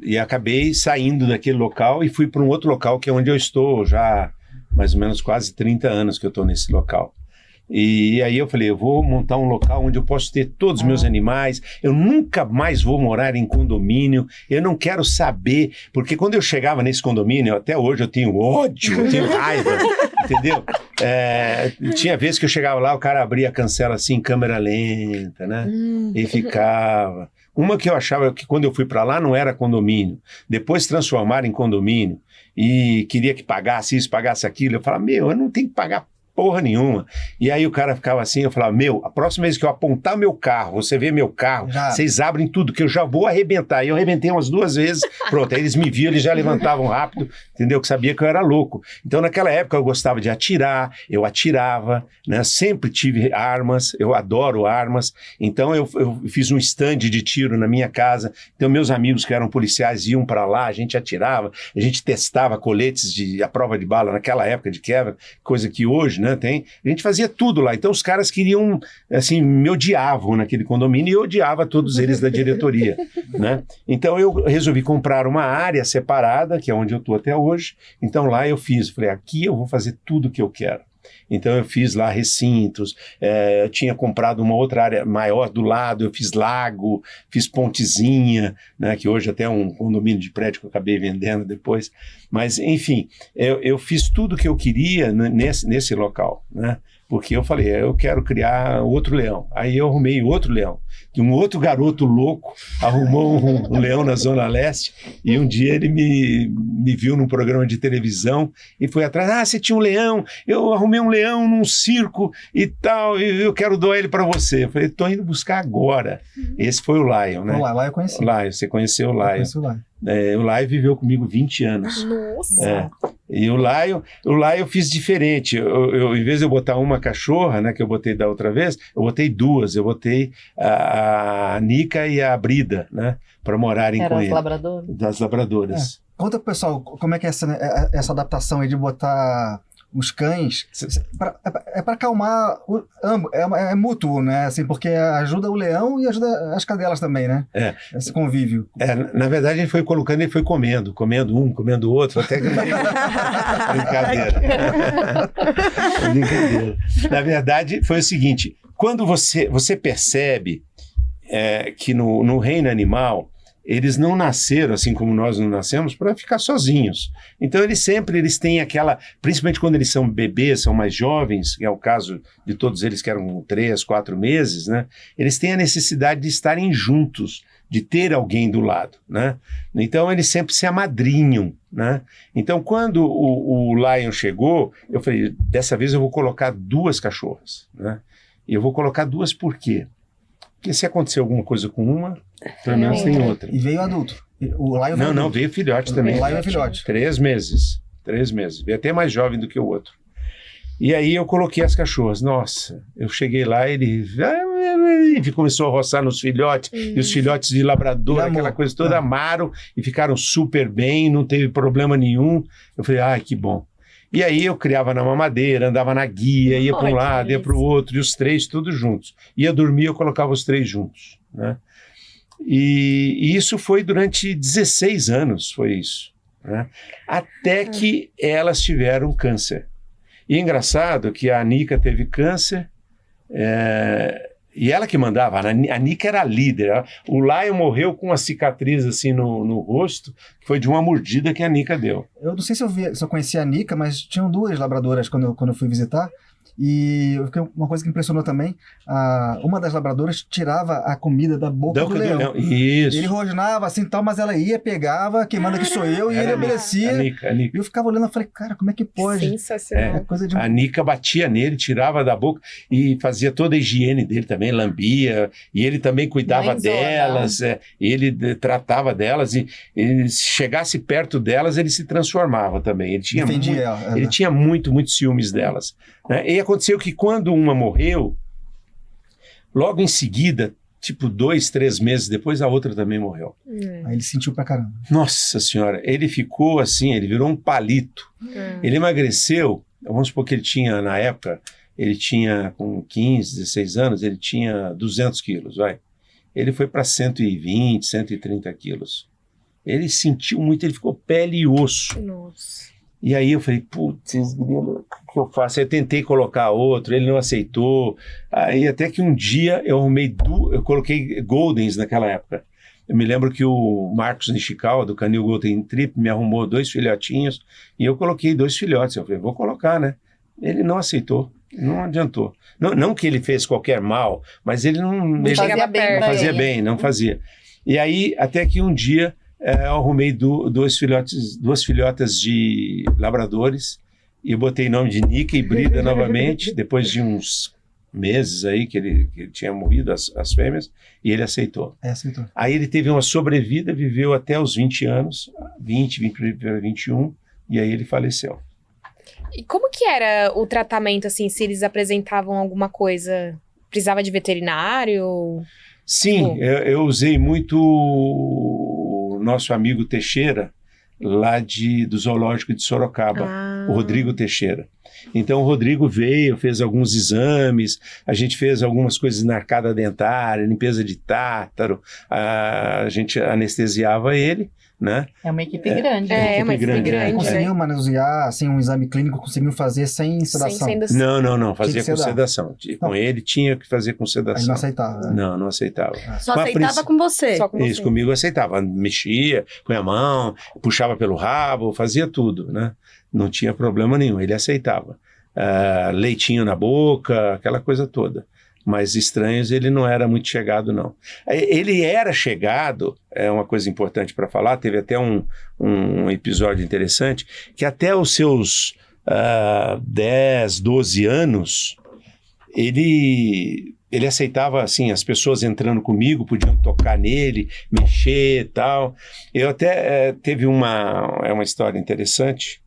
E acabei saindo daquele local e fui para um outro local que é onde eu estou já mais ou menos quase 30 anos que eu estou nesse local. E aí eu falei, eu vou montar um local onde eu posso ter todos os meus animais, eu nunca mais vou morar em condomínio, eu não quero saber, porque quando eu chegava nesse condomínio, até hoje eu tenho ódio, eu tenho raiva, entendeu? Tinha vezes que eu chegava lá, o cara abria a cancela assim, em câmera lenta, né? E ficava... Uma que eu achava que quando eu fui para lá não era condomínio, depois transformaram em condomínio e queria que pagasse isso, pagasse aquilo, eu falava, eu não tenho que pagar porra nenhuma. E aí o cara ficava assim, eu falava, a próxima vez que eu apontar meu carro, você vê meu carro, vocês abrem tudo, que eu já vou arrebentar. E eu arrebentei umas 2 vezes, pronto, aí eles me viam, eles já levantavam rápido, entendeu? Que sabia que eu era louco. Então naquela época eu gostava de atirar, eu atirava, né? Sempre tive armas, eu adoro armas, então eu fiz um stand de tiro na minha casa, então meus amigos que eram policiais iam para lá, a gente atirava, a gente testava coletes à prova de bala naquela época de quebra, coisa que hoje, né? A gente fazia tudo lá, então os caras queriam, assim, me odiavam naquele condomínio e eu odiava todos eles da diretoria, né? Então eu resolvi comprar uma área separada, que é onde eu estou até hoje, então lá eu falei, aqui eu vou fazer tudo o que eu quero. Então eu fiz lá recintos, eu tinha comprado uma outra área maior do lado, eu fiz lago, fiz pontezinha, né, que hoje até é um condomínio de prédio que eu acabei vendendo depois, mas enfim, eu fiz tudo o que eu queria nesse local, né? Porque eu falei, eu quero criar outro leão. Aí eu arrumei outro leão. Que um outro garoto louco arrumou um leão na Zona Leste e um dia ele me viu num programa de televisão e foi atrás, você tinha um leão, eu arrumei um leão num circo e tal, e eu quero doar ele para você. Eu falei, tô indo buscar agora. Esse foi o Lion, né? O Lion eu conheci. O Lion, você conheceu o Lion. Eu conheci o Lion. O Lion viveu comigo 20 anos. Nossa! E o Lion eu fiz diferente. Eu, em vez de eu botar uma cachorra, né, que eu botei da outra vez, eu botei 2. Eu botei a Nica e a Brida, né, para morarem com ele. Das labradoras. Conta pro pessoal como é que é essa adaptação aí de botar os cães, é para acalmar é mútuo, né? Assim, porque ajuda o leão e ajuda as cadelas também, né? Esse convívio. Na verdade, a gente foi colocando e foi comendo um, comendo o outro, até que... Brincadeira. Na verdade, foi o seguinte, quando você percebe que no reino animal, eles não nasceram, assim como nós não nascemos, para ficar sozinhos. Então, eles têm aquela, principalmente quando eles são bebês, são mais jovens, que é o caso de todos eles que eram 3, 4 meses, né? Eles têm a necessidade de estarem juntos, de ter alguém do lado, né? Então, eles sempre se amadrinham, né? Então, quando o Lion chegou, eu falei, dessa vez eu vou colocar 2 cachorras, né? E eu vou colocar 2 por quê? Porque se acontecer alguma coisa com uma, pelo menos tem outra. E veio adulto. O Lion veio Não, veio filhote também. O Lion é filhote. 3 meses. Veio até mais jovem do que o outro. E aí eu coloquei as cachorras. Nossa, eu cheguei lá, ele começou a roçar nos filhotes, e os filhotes de labrador, aquela coisa toda, amaram e ficaram super bem, não teve problema nenhum. Eu falei, ai, que bom. E aí eu criava na mamadeira, andava na guia, ia para um lado, ia para o outro, e os 3 todos juntos. Ia dormir, eu colocava os 3 juntos, né? E isso foi durante 16 anos, foi isso, né? Até que elas tiveram câncer. E é engraçado que a Nica teve câncer, e ela que mandava, a Nica era a líder. O Lion morreu com uma cicatriz assim no rosto, que foi de uma mordida que a Nica deu. Eu não sei se eu conhecia a Nica, mas tinham 2 labradoras quando eu fui visitar. E uma coisa que impressionou também, uma das labradoras tirava a comida da boca do leão. Isso. Ele rosnava assim tal, mas ela ia, pegava, quem manda aqui sou eu, e ele obedecia. A Nica. E eu ficava olhando e falei, cara, como é que pode? Sensacional. É coisa de... A Nica batia nele, tirava da boca e fazia toda a higiene dele também, lambia, e ele também cuidava delas, ele tratava delas, e se chegasse perto delas, ele se transformava também. Ele tinha muito ciúmes delas, né? E aconteceu que quando uma morreu, logo em seguida, tipo 2, 3 meses depois, a outra também morreu. Aí ele sentiu pra caramba. Nossa Senhora, ele ficou assim, ele virou um palito. Ele emagreceu, vamos supor que ele tinha, na época, ele tinha com 15, 16 anos, ele tinha 200 quilos, vai. Ele foi para 120, 130 quilos. Ele sentiu muito, ele ficou pele e osso. Nossa. E aí eu falei, putz, o que eu faço? Eu tentei colocar outro, ele não aceitou. Aí até que um dia eu eu coloquei Goldens naquela época. Eu me lembro que o Marcos Nishikawa, do Canil Golden Trip, me arrumou 2 filhotinhos e eu coloquei 2 filhotes. Eu falei, vou colocar, né? Ele não aceitou, não adiantou. Não que ele fez qualquer mal, mas ele não fazia bem, não fazia. E aí, até que um dia... eu arrumei 2 filhotas de labradores e eu botei o nome de Nica e Brida novamente, depois de uns meses aí que ele tinha morrido, as fêmeas, e ele aceitou. Aceitou. Aí ele teve uma sobrevida, viveu até os 20 anos, 21, e aí ele faleceu. E como que era o tratamento, assim, se eles apresentavam alguma coisa? Precisava de veterinário? Sim, eu usei muito... nosso amigo Teixeira, lá do Zoológico de Sorocaba, o Rodrigo Teixeira. Então o Rodrigo veio, fez alguns exames, a gente fez algumas coisas na arcada dentária, limpeza de tártaro, a gente anestesiava ele, né? É uma equipe grande. É uma equipe grande. Conseguiam manusear, assim, um exame clínico, conseguiam fazer sem sedação? Não, fazia com sedação. Com ele tinha que fazer com sedação. Ele não aceitava. Não aceitava. Só aceitava com você. Só com você. Isso, comigo aceitava. Mexia, põe a mão, puxava pelo rabo, fazia tudo, né? Não tinha problema nenhum, ele aceitava. Leitinho na boca, aquela coisa toda. Mas estranhos ele não era muito chegado, não. Ele era chegado, é uma coisa importante para falar, teve até um episódio interessante, que até os seus 10, 12 anos, ele aceitava, assim, as pessoas entrando comigo, podiam tocar nele, mexer e tal. Eu até teve uma história interessante.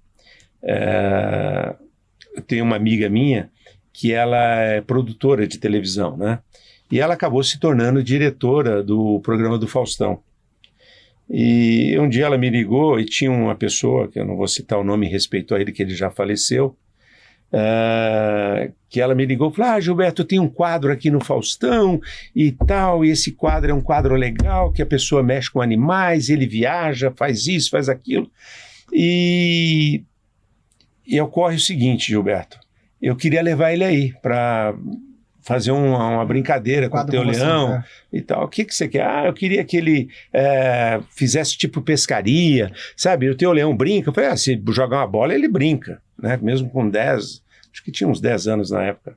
Eu tenho uma amiga minha que ela é produtora de televisão, né? E ela acabou se tornando diretora do programa do Faustão. E um dia ela me ligou e tinha uma pessoa, que eu não vou citar o nome em respeito a ele, que ele já faleceu, que ela me ligou e falou, Gilberto, tem um quadro aqui no Faustão e tal, e esse quadro é um quadro legal, que a pessoa mexe com animais, ele viaja, faz isso, faz aquilo. E ocorre o seguinte, Gilberto, eu queria levar ele aí para fazer uma brincadeira com o Quadro teu com você, leão é. e tal. O que você quer? Ah, eu queria que ele fizesse tipo pescaria, sabe? O teu leão brinca. Eu falei, se jogar uma bola, ele brinca, né? Mesmo com 10, acho que tinha uns 10 anos na época.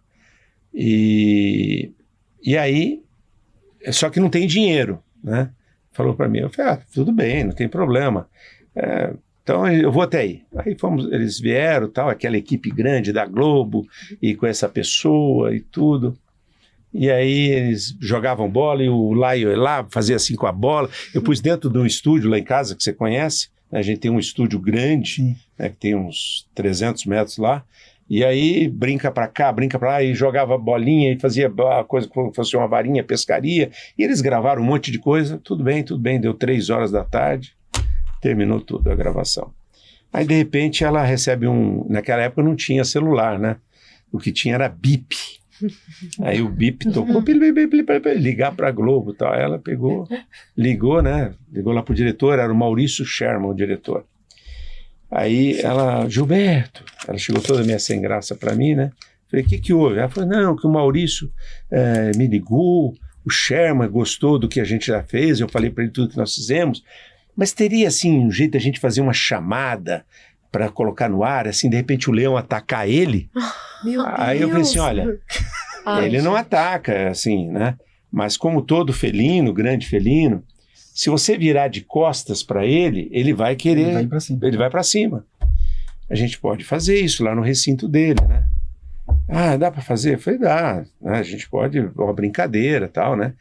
E aí, só que não tem dinheiro, né? Falou para mim, eu falei, tudo bem, não tem problema. Então eu vou até aí. Aí eles vieram, tal, aquela equipe grande da Globo, e com essa pessoa e tudo. E aí eles jogavam bola e o Laio ia lá, fazia assim com a bola. Eu pus dentro de um estúdio lá em casa, que você conhece, né? A gente tem um estúdio grande, né, que tem uns 300 metros lá. E aí brinca pra cá, brinca pra lá, e jogava bolinha e fazia a coisa como se fosse uma varinha, pescaria. E eles gravaram um monte de coisa. Tudo bem, deu 3 horas da tarde. Terminou tudo a gravação. Aí, de repente, ela recebe naquela época não tinha celular, né? O que tinha era bip. Aí o bip tocou, ligar pra Globo e tal. Aí ela pegou, ligou, né? Ligou lá pro diretor, era o Maurício Sherman, o diretor. Aí ela, Gilberto, ela chegou toda meio sem graça pra mim, né? Falei, o que houve? Ela falou, não, que o Maurício me ligou, o Sherman gostou do que a gente já fez, eu falei pra ele tudo que nós fizemos. Mas teria, assim, um jeito de a gente fazer uma chamada para colocar no ar, assim, de repente o leão atacar ele? Meu Aí eu falei assim, olha, ele não ataca, assim, né? Mas como todo felino, grande felino, se você virar de costas para ele, ele vai querer... Ele vai para cima. A gente pode fazer isso lá no recinto dele, né? Ah, dá para fazer? Eu falei, dá. Né? A gente pode, uma brincadeira e tal, né?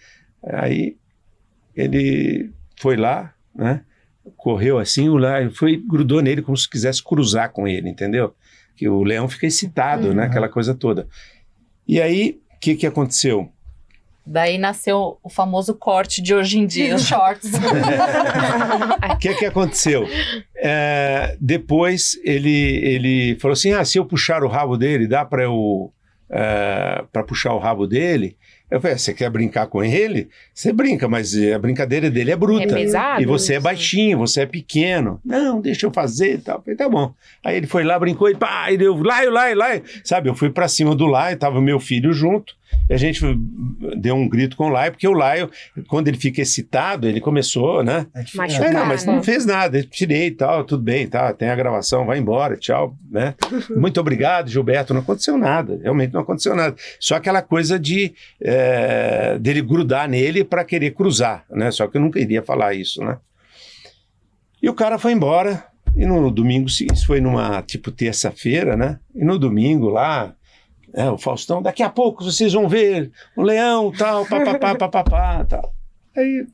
Aí ele foi lá, né? Correu assim, grudou nele como se quisesse cruzar com ele, entendeu? Que o leão fica excitado, né? Aquela coisa toda. E aí, o que aconteceu? Daí nasceu o famoso corte de hoje em dia, os shorts. O que aconteceu? Depois ele falou assim, se eu puxar o rabo dele, dá para puxar o rabo dele? Eu falei, você quer brincar com ele? Você brinca, mas a brincadeira dele é bruta. É pesado, e você é baixinho, você é pequeno. Não, deixa eu fazer e tal. Eu falei, tá bom. Aí ele foi lá, brincou e pá, ele deu Laio. Sabe, eu fui pra cima do Laio, tava meu filho junto. E a gente deu um grito com o Laio, porque o Laio, quando ele fica excitado, ele começou, né? Machucar, não, mas não fez nada. Eu tirei e tal, tudo bem, tá, tem a gravação, vai embora, tchau, né? Muito obrigado, Gilberto. Não aconteceu nada, realmente não aconteceu nada. Só aquela coisa dele grudar nele para querer cruzar, né? Só que eu nunca iria falar isso, né? E o cara foi embora, e no domingo, isso foi numa, tipo, terça-feira, né? E no domingo lá, o Faustão, daqui a pouco vocês vão ver o leão, tal, papapá, tal. Aí,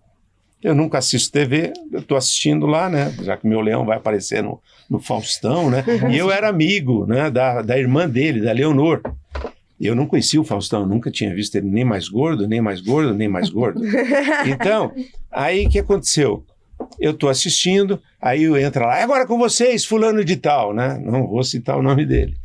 eu nunca assisto TV, eu tô assistindo lá, né? Já que meu leão vai aparecer no Faustão, né? E eu era amigo, né? Da irmã dele, da Leonor. Eu não conhecia o Faustão, nunca tinha visto ele nem mais gordo, nem mais gordo, nem mais gordo. Então, aí o que aconteceu? Eu tô assistindo, aí entra lá, agora com vocês, fulano de tal, né? Não vou citar o nome dele.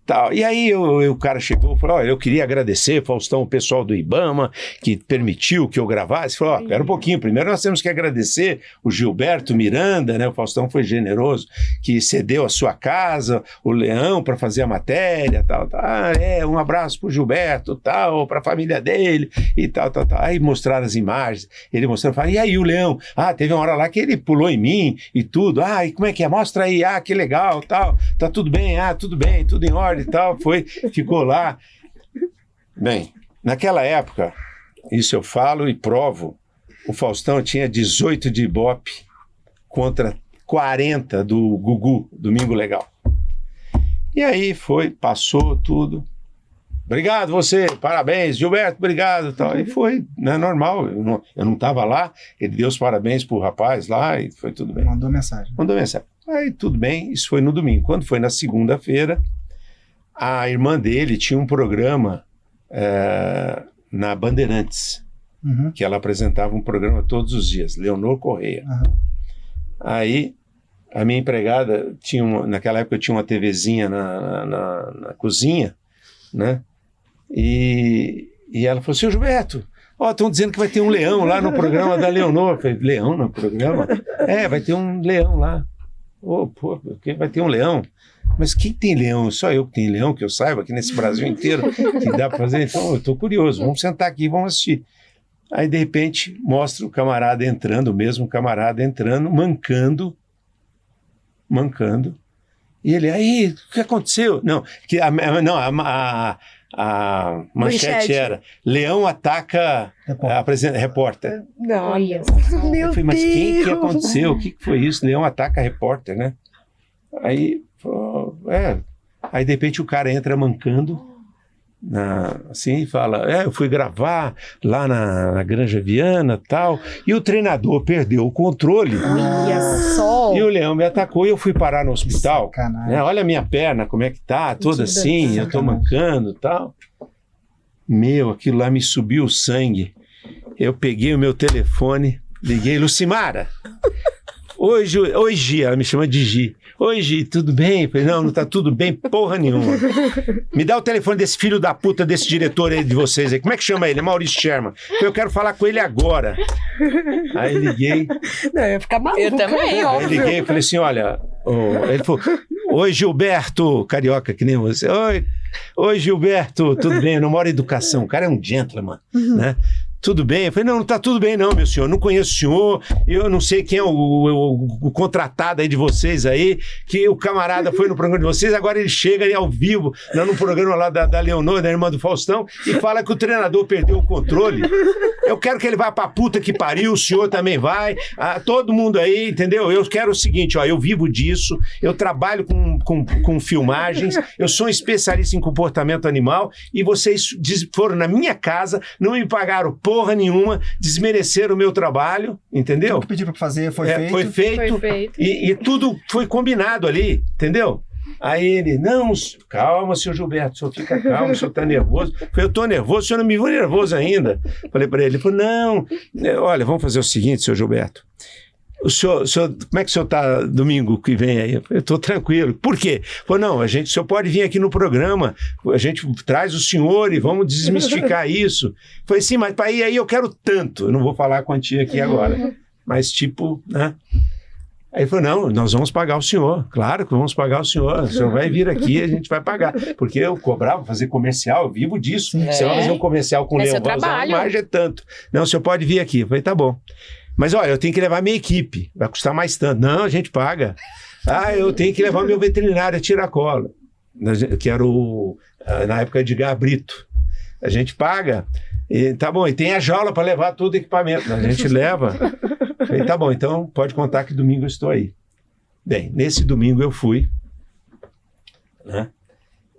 Tal. E aí o cara chegou e falou, olha, eu queria agradecer, Faustão, o pessoal do Ibama, que permitiu que eu gravasse. Falou, pera um pouquinho, primeiro nós temos que agradecer o Gilberto Miranda, né? O Faustão foi generoso, que cedeu a sua casa, o Leão, para fazer a matéria, tal. Um abraço pro Gilberto, tal, para a família dele, e tal. Aí mostraram as imagens, ele mostrou, falou, e aí o Leão? Teve uma hora lá que ele pulou em mim e tudo, e como é que é? Mostra aí, que legal, tal, tá tudo bem, tudo em ordem, e tal, ficou lá. Bem, naquela época, isso eu falo e provo, o Faustão tinha 18 de Ibope contra 40 do Gugu, Domingo Legal. E aí passou tudo. Obrigado você, parabéns, Gilberto, obrigado, tal. E foi, né, normal, eu não estava lá, ele deu os parabéns pro rapaz lá e foi tudo bem. Mandou mensagem. Aí tudo bem, isso foi no domingo. Quando foi na segunda-feira, a irmã dele tinha um programa na Bandeirantes, que ela apresentava um programa todos os dias, Leonor Correia. Aí a minha empregada naquela época eu tinha uma TVzinha na cozinha, né? E ela falou, seu Gilberto, estão dizendo que vai ter um leão lá no programa da Leonor. Eu falei, leão no programa? Vai ter um leão lá. Porque vai ter um leão. Mas quem tem leão? Só eu que tenho leão, que eu saiba, aqui nesse Brasil inteiro, que dá para fazer. Então, eu estou curioso, vamos sentar aqui e vamos assistir. Aí, de repente, mostra o camarada entrando, o mesmo camarada entrando, mancando. E ele, aí, o que aconteceu? Não, a manchete era: Leão ataca repórter. Não, eu falei, mas quem que aconteceu? O que foi isso? Leão ataca repórter, né? Aí, aí de repente o cara entra mancando, assim, e fala, eu fui gravar lá na Granja Viana e tal, e o treinador perdeu o controle. Olha só! E o leão me atacou e eu fui parar no hospital. Né? Olha a minha perna, como é que tá, toda assim, eu tô mancando e tal. Aquilo lá me subiu o sangue. Eu peguei o meu telefone, liguei, Lucimara, hoje, ela me chama de Gi. Oi, Gi, tudo bem? Eu falei, não tá tudo bem porra nenhuma. Me dá o telefone desse filho da puta, desse diretor aí de vocês aí. Como é que chama ele? Maurício Sherman. Eu quero falar com ele agora. Aí liguei. Não, eu ia ficar maluco. Eu também, óbvio. Aí liguei e falei assim, olha... Ele falou, oi, Gilberto, carioca que nem você. Oi, Gilberto, tudo bem? Não mora educação. O cara é um gentleman, né? Tudo bem? Eu falei, não tá tudo bem não, meu senhor, não conheço o senhor, eu não sei quem é o contratado aí de vocês aí, que o camarada foi no programa de vocês, agora ele chega aí ao vivo, no programa lá da Leonor, da irmã do Faustão, e fala que o treinador perdeu o controle. Eu quero que ele vá pra puta que pariu, o senhor também vai, todo mundo aí, entendeu? Eu quero o seguinte, eu vivo disso, eu trabalho com filmagens, eu sou um especialista em comportamento animal, e vocês foram na minha casa, não me pagaram porra nenhuma, desmereceram o meu trabalho, entendeu? O que pediu pra fazer foi feito. Foi feito. E tudo foi combinado ali, entendeu? Aí ele, não, calma, senhor Gilberto, o senhor fica calmo, o senhor tá nervoso. Eu falei, eu tô nervoso, o senhor não me viu nervoso ainda. Falei pra ele, ele falou, não, olha, vamos fazer o seguinte, senhor Gilberto. O senhor, como é que o senhor está domingo que vem aí? Eu estou tranquilo. Por quê? Falou, não, o senhor pode vir aqui no programa, a gente traz o senhor e vamos desmistificar isso. Falei, sim, mas para ir aí eu quero tanto. Eu não vou falar a quantia aqui agora. Mas tipo, né? Aí ele falou, não, nós vamos pagar o senhor. Claro que vamos pagar o senhor vai vir aqui, a gente vai pagar. Porque eu cobrava fazer comercial, eu vivo disso. Você vai fazer um comercial com o Leão, a margem é tanto. Não, o senhor pode vir aqui. Eu falei, tá bom. Mas olha, eu tenho que levar minha equipe, vai custar mais tanto. Não, a gente paga. Eu tenho que levar meu veterinário a tiracolo, que era na época de Edgar Brito. A gente paga, e tá bom, e tem a jaula para levar todo o equipamento. A gente leva. Falei, tá bom, então pode contar que domingo eu estou aí. Bem, nesse domingo eu fui, né?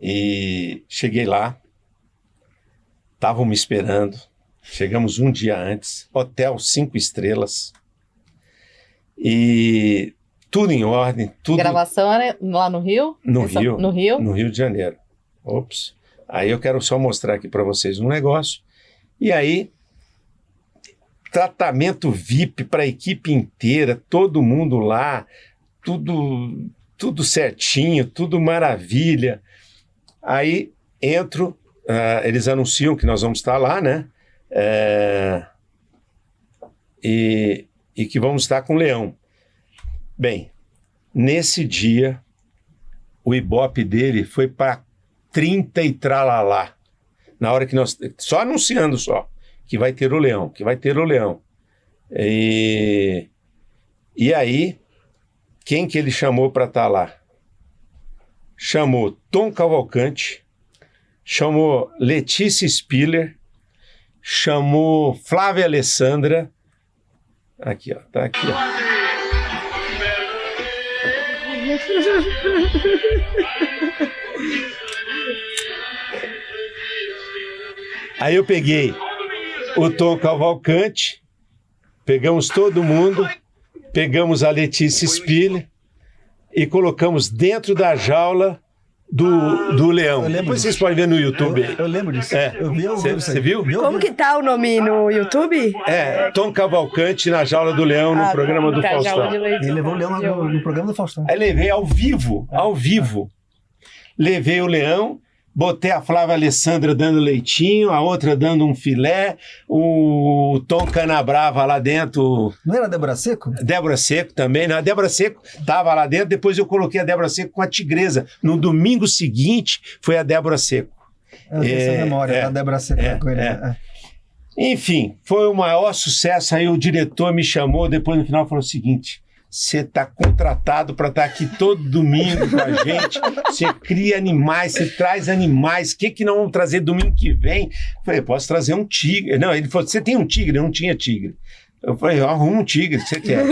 E cheguei lá, estavam me esperando. Chegamos um dia antes, hotel 5 estrelas, e tudo em ordem. Tudo... Gravação era lá no Rio? No Rio? No Rio de Janeiro. Ops. Aí eu quero só mostrar aqui para vocês um negócio. E aí, tratamento VIP para a equipe inteira, todo mundo lá, tudo certinho, tudo maravilha. Aí entro, eles anunciam que nós vamos estar lá, né? E que vamos estar com o Leão. Bem, nesse dia, o Ibope dele foi para 30 e tralalá. Na hora que nós... Só anunciando que vai ter o Leão, E aí, quem que ele chamou para estar lá? Chamou Tom Cavalcante, chamou Letícia Spiller, chamou Flávia Alessandra. Aqui, ó. Tá aqui, ó. Aí eu peguei o Tom Cavalcante, pegamos todo mundo, pegamos a Letícia Spiller e colocamos dentro da jaula do Leão. Depois vocês podem ver no YouTube. Eu lembro disso. Eu vi Você viu? Como que tá o nome no YouTube? Tom Cavalcante na jaula do Leão no programa do Faustão. Ele levou o Leão no programa do Faustão. Aí levei ao vivo. Levei o Leão, botei a Flávia Alessandra dando leitinho, a outra dando um filé, o Tom Canabrava lá dentro. Não era Débora Seco? Débora Seco também, não, a Débora Seco estava lá dentro, depois eu coloquei a Débora Seco com a Tigresa. No domingo seguinte foi a Débora Seco. Eu tenho essa memória da Débora Seco com ele. Enfim, foi o maior sucesso. Aí o diretor me chamou, depois no final falou o seguinte: você está contratado para estar aqui todo domingo com a gente, você cria animais, você traz animais, o que não vamos trazer domingo que vem? Eu falei, posso trazer um tigre. Não, ele falou, você tem um tigre? Eu não tinha tigre. Eu falei, arruma um tigre, que você quer?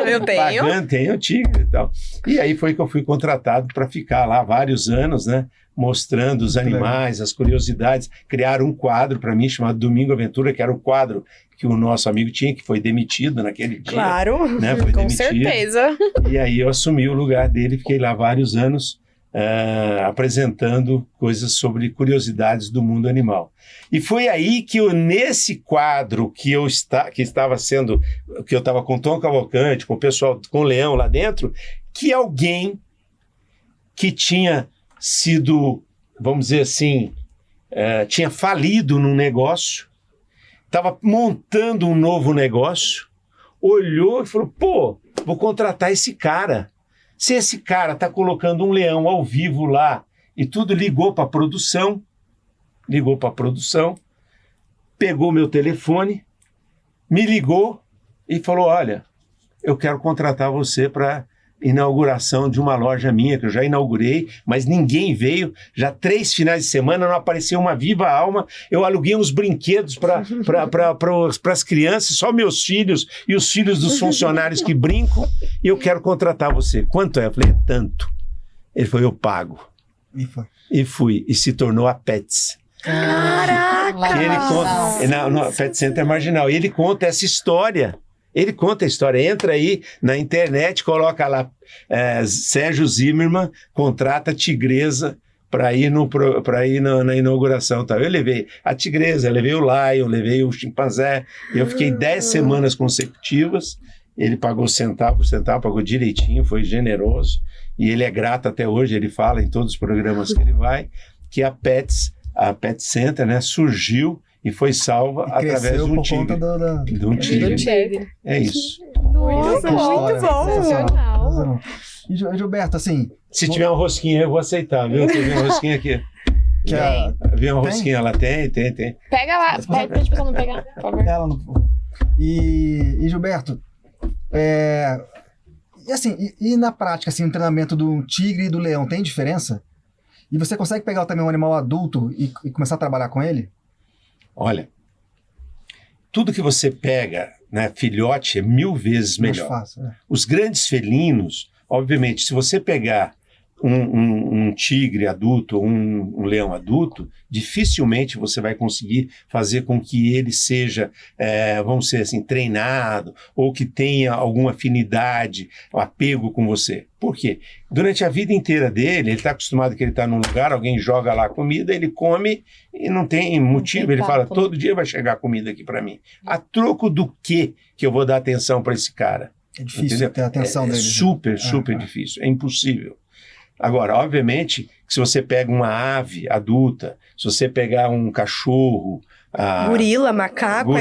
Eu tenho. Pagando, tenho tigre e tal. E aí foi que eu fui contratado para ficar lá vários anos, né? Mostrando os animais, as curiosidades. Criaram um quadro para mim chamado Domingo Aventura, que era o quadro que o nosso amigo tinha, que foi demitido naquele dia. Claro. Né? Foi Com demitido. certeza. E aí eu assumi o lugar dele, fiquei lá vários anos apresentando coisas sobre curiosidades do mundo animal. E foi aí que nesse quadro que eu estava com Tom Cavalcante, com o pessoal, com o Leão lá dentro, que alguém que tinha sido, vamos dizer assim, tinha falido num negócio, estava montando um novo negócio, olhou e falou, pô, vou contratar esse cara. Se esse cara está colocando um leão ao vivo lá e tudo, ligou para a produção, pegou meu telefone, me ligou e falou, olha, eu quero contratar você para inauguração de uma loja minha, que eu já inaugurei, mas ninguém veio, já 3 finais de semana não apareceu uma viva alma, eu aluguei uns brinquedos para as crianças, só meus filhos e os filhos dos funcionários que brincam, e eu quero contratar você. Quanto é? Eu falei, tanto. Ele falou, eu pago. E foi. E fui, e se tornou a Pets. Caraca! Que ele conta, no Pet Center Marginal, e ele conta essa história. Ele conta a história, entra aí na internet, coloca lá Sérgio Zimmermann contrata a Tigresa para ir na inauguração. Tá? Eu levei a Tigresa, levei o Lion, levei o chimpanzé, eu fiquei 10 semanas consecutivas, ele pagou centavo por centavo, pagou direitinho, foi generoso, e ele é grato até hoje, ele fala em todos os programas que ele vai, que a Pet Center, né, surgiu e foi salva através de um tigre. De um tigre. É isso. Nossa, muito bom. Sensacional. E Gilberto, assim... Se tiver uma rosquinha, eu vou aceitar, viu? Tem uma rosquinha aqui. Viu uma rosquinha lá? Tem. Pega lá, pede pra pessoa não pegar, por favor. Ela não... E Gilberto, e assim, e na prática, assim, o treinamento do tigre e do leão tem diferença? E você consegue pegar também um animal adulto e começar a trabalhar com ele? Olha, tudo que você pega, né, filhote, é 1000 vezes melhor. Mais fácil, Os grandes felinos, obviamente, se você pegar um tigre adulto ou um leão adulto, dificilmente você vai conseguir fazer com que ele seja, vamos dizer assim, treinado ou que tenha alguma afinidade, apego com você. Por quê? Durante a vida inteira dele, ele está acostumado que ele está num lugar, alguém joga lá comida, ele come e não tem motivo. Ele fala, todo dia vai chegar comida aqui para mim. A troco do que eu vou dar atenção para esse cara? É difícil ter a atenção dele. Super difícil. É impossível. Agora, obviamente, que se você pega uma ave adulta, se você pegar um cachorro... Gorila, macaco...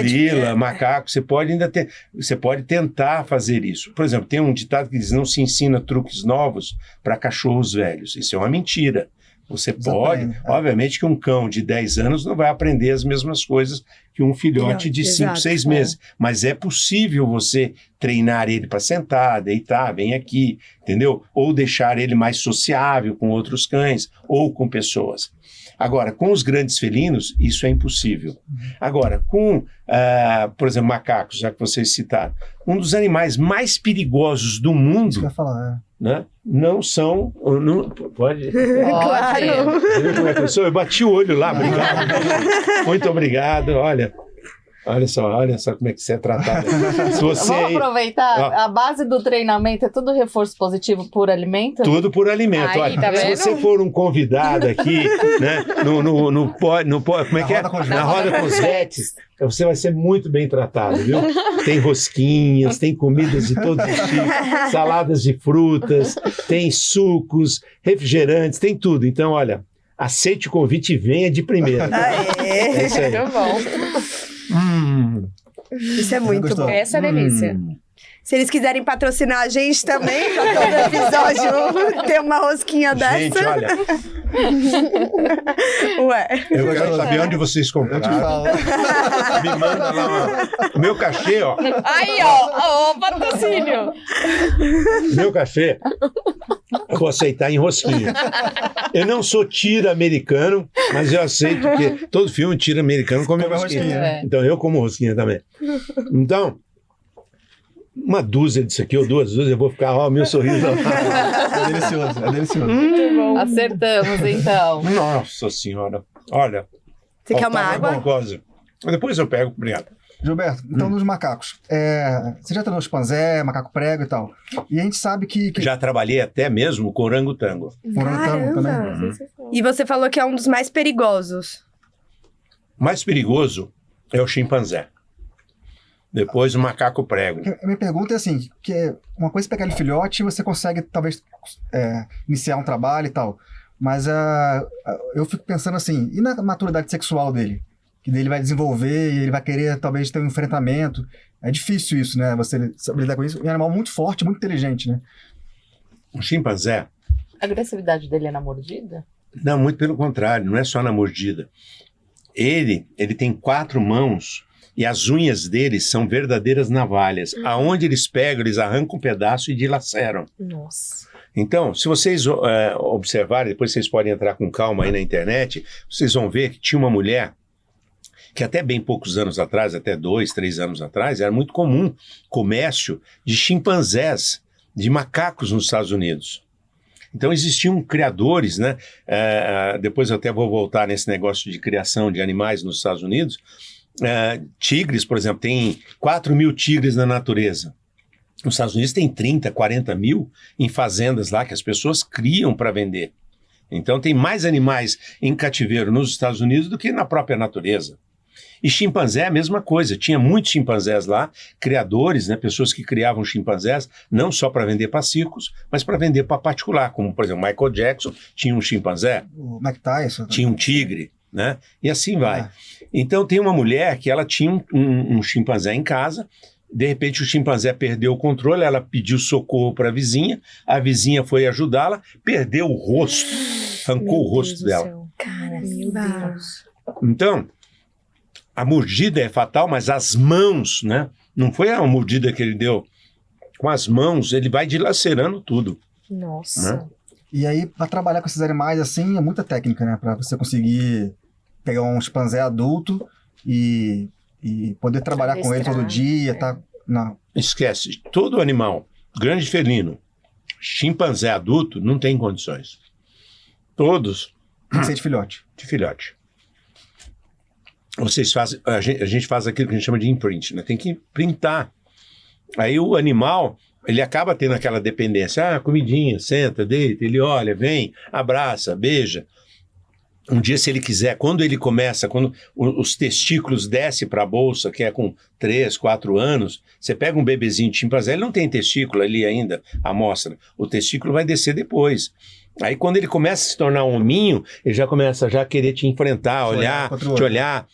macaco, você pode tentar fazer isso. Por exemplo, tem um ditado que diz, não se ensina truques novos para cachorros velhos. Isso é uma mentira. Você pode, obviamente que um cão de 10 anos não vai aprender as mesmas coisas que um filhote de 5, 6 meses. Mas é possível você treinar ele para sentar, deitar, vem aqui, entendeu? Ou deixar ele mais sociável com outros cães ou com pessoas. Agora, com os grandes felinos, isso é impossível. Agora, com, por exemplo, macacos, já que vocês citaram, um dos animais mais perigosos do mundo... Isso que eu ia falar, né? Não são... Pode? Claro. Viu como é que eu sou? Eu bati o olho lá, obrigado. Muito obrigado, olha só como é que você é tratado. Se você, vamos aproveitar, a base do treinamento é tudo reforço positivo por alimento? Tudo por alimento. Aí, olha, tá se vendo? você for um convidado aqui, né, como é que é? Na roda com os vets, você vai ser muito bem tratado, viu? Tem rosquinhas, tem comidas de todos os tipos, saladas de frutas, tem sucos, refrigerantes, tem tudo. Então, olha, aceite o convite e venha de primeira. É isso aí. Muito bom. Isso é muito gostou? bom. Essa é a delícia. Se eles quiserem patrocinar a gente também, pra todo episódio ter uma rosquinha Gente, dessa. olha, Ué. eu quero saber onde vocês Eu te compraram. falo. Me manda lá. O meu cachê, ó. Aí, ó, patrocínio. Meu cachê, eu vou aceitar em rosquinha. Eu não sou tira americano, mas eu aceito, porque todo filme tira americano come Come rosquinha. rosquinha. É. Então eu como rosquinha também. Então, uma dúzia disso aqui, ou 2 dúzias, eu vou ficar, ó, meu sorriso. É delicioso, é delicioso. Muito bom. Acertamos, então. Nossa senhora. Olha. Você quer uma faltava água? glucose. Depois eu pego, obrigado. Gilberto, então nos macacos. Você já treinou chimpanzé, macaco prego e tal. E a gente sabe que Já trabalhei até mesmo com orangotango. orangotango também. Caramba. E você falou que é um dos mais perigosos. Mais perigoso é o chimpanzé. Depois o macaco prego. A minha pergunta é assim, que uma coisa é pegar ele filhote e você consegue talvez iniciar um trabalho e tal. Mas eu fico pensando assim, e na maturidade sexual dele? Que daí ele vai desenvolver e ele vai querer talvez ter um enfrentamento. É difícil isso, né? Você saber lidar com isso. É um animal muito forte, muito inteligente, né? O chimpanzé, A agressividade dele é na mordida? não, muito pelo contrário, não é só na mordida. Ele tem 4 mãos e as unhas deles são verdadeiras navalhas. Aonde eles pegam, eles arrancam um pedaço e dilaceram. Nossa. Então, se vocês observarem, depois vocês podem entrar com calma aí na internet, vocês vão ver que tinha uma mulher que até bem poucos anos atrás, até 2, 3 anos atrás, era muito comum comércio de chimpanzés, de macacos nos Estados Unidos. Então existiam criadores, né? Depois eu até vou voltar nesse negócio de criação de animais nos Estados Unidos. Tigres, por exemplo, tem 4 mil tigres na natureza. Nos Estados Unidos tem 30, 40 mil em fazendas lá que as pessoas criam para vender. Então tem mais animais em cativeiro nos Estados Unidos do que na própria natureza. E chimpanzé é a mesma coisa, tinha muitos chimpanzés lá, criadores, né, pessoas que criavam chimpanzés, não só para vender para circos, mas para vender para particular, como por exemplo Michael Jackson tinha um chimpanzé, O Mike Tyson. tinha um tigre, né? E assim vai. Então tem uma mulher que ela tinha um chimpanzé em casa, de repente o chimpanzé perdeu o controle, ela pediu socorro para a vizinha foi ajudá-la, perdeu o rosto, arrancou o rosto dela. Caramba. Então, a mordida é fatal, mas as mãos, né? Não foi a mordida que ele deu. Com as mãos, ele vai dilacerando tudo. Nossa. Né? E aí, para trabalhar com esses animais assim, é muita técnica, né? Para você conseguir pegar um chimpanzé adulto e poder trabalhar com ele todo Adestrar, dia, tá? Não. Esquece, todo animal, grande felino, chimpanzé adulto, não tem condições. Todos Tem que ser de filhote. de filhote. Vocês fazem, a gente faz aquilo que a gente chama de imprint, né? Tem que printar. Aí o animal, ele acaba tendo aquela dependência. Comidinha, senta, deita, ele olha, vem, abraça, beija. Um dia, se ele quiser, quando ele começa, quando os testículos descem para a bolsa, que é com 3, 4 anos, você pega um bebezinho de chimpanzé, ele não tem testículo ali ainda, a amostra. O testículo vai descer depois. Aí, quando ele começa a se tornar um hominho, ele já começa a querer te enfrentar, te olhar.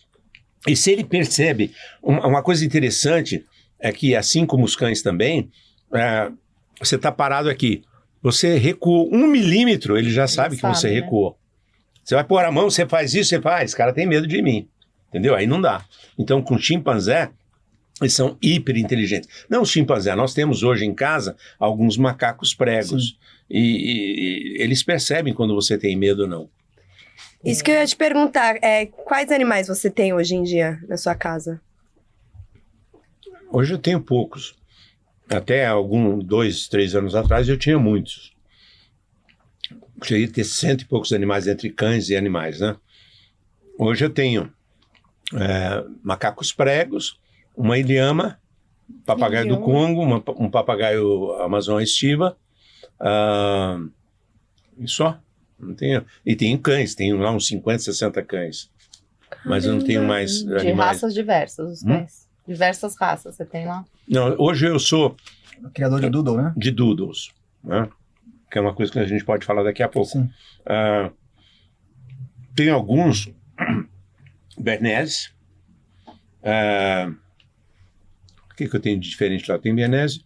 E se ele percebe, uma coisa interessante é que, assim como os cães também, você está parado aqui, você recuou 1 milímetro, ele já sabe que você recuou. Você vai pôr a mão, você faz isso, você faz, cara tem medo de mim, entendeu? Aí não dá. Então, com chimpanzé, eles são hiper inteligentes. Não os chimpanzé, nós temos hoje em casa alguns macacos pregos. E eles percebem quando você tem medo ou não. Isso que eu ia te perguntar, quais animais você tem hoje em dia na sua casa? Hoje eu tenho poucos. Até 2, 3 anos atrás eu tinha muitos. Cheguei a ter 100 e poucos animais entre cães e animais, né? Hoje eu tenho macacos pregos, uma ilhama, papagaio do Congo, um papagaio Amazon estiva, e só. Não tenho. E tenho cães, tenho lá uns 50, 60 cães. Mas eu não tenho mais De animais. raças diversas, os cães. Diversas raças, você tem lá? Não, hoje eu sou Criador de Doodle, né? de doodles, né? Que é uma coisa que a gente pode falar daqui a pouco. Sim. Tem alguns Bernese. O que eu tenho de diferente lá? Tem Bernese.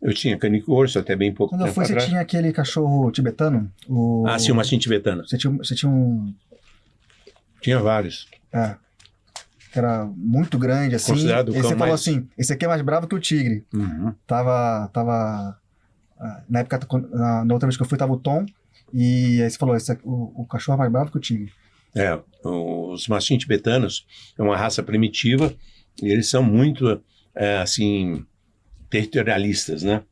Eu tinha canico urso até bem pouco Quando eu tempo fui, você atrás. tinha aquele cachorro tibetano? Sim, o mastim tibetano. Você tinha um... Tinha vários. Que era muito grande, assim. Considerado o E cão você falou mais- assim, esse aqui é mais bravo que o tigre. Uhum. Na época, na outra vez que eu fui, tava o Tom. E aí você falou, o cachorro é mais bravo que o tigre. Os mastim tibetanos é uma raça primitiva e eles são muito, assim, territorialistas, né?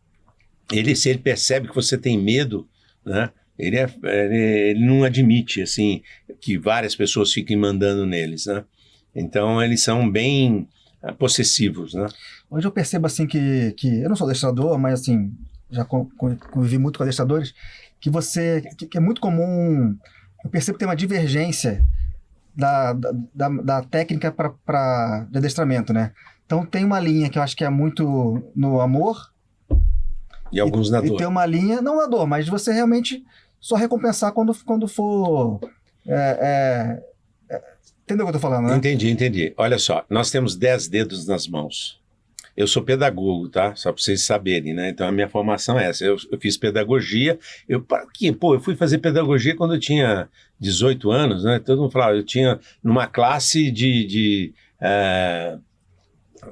Se ele percebe que você tem medo, né? Ele não admite, assim, que várias pessoas fiquem mandando neles, né? Então, eles são bem possessivos, né? Hoje eu percebo, assim, que eu não sou adestrador, mas, assim, já convivi muito com adestradores, que é muito comum, eu percebo que tem uma divergência da técnica de adestramento, né? Então, tem uma linha que eu acho que é muito no amor, E alguns na e dor. tem uma linha, não na dor, mas de você realmente só recompensar quando for... entendeu o que eu tô falando, né? Entendi. Olha só, nós temos 10 dedos nas mãos. Eu sou pedagogo, tá? Só para vocês saberem, né? Então, a minha formação é essa. Eu fiz pedagogia. Eu fui fazer pedagogia quando eu tinha 18 anos, né? Todo mundo falava, eu tinha numa classe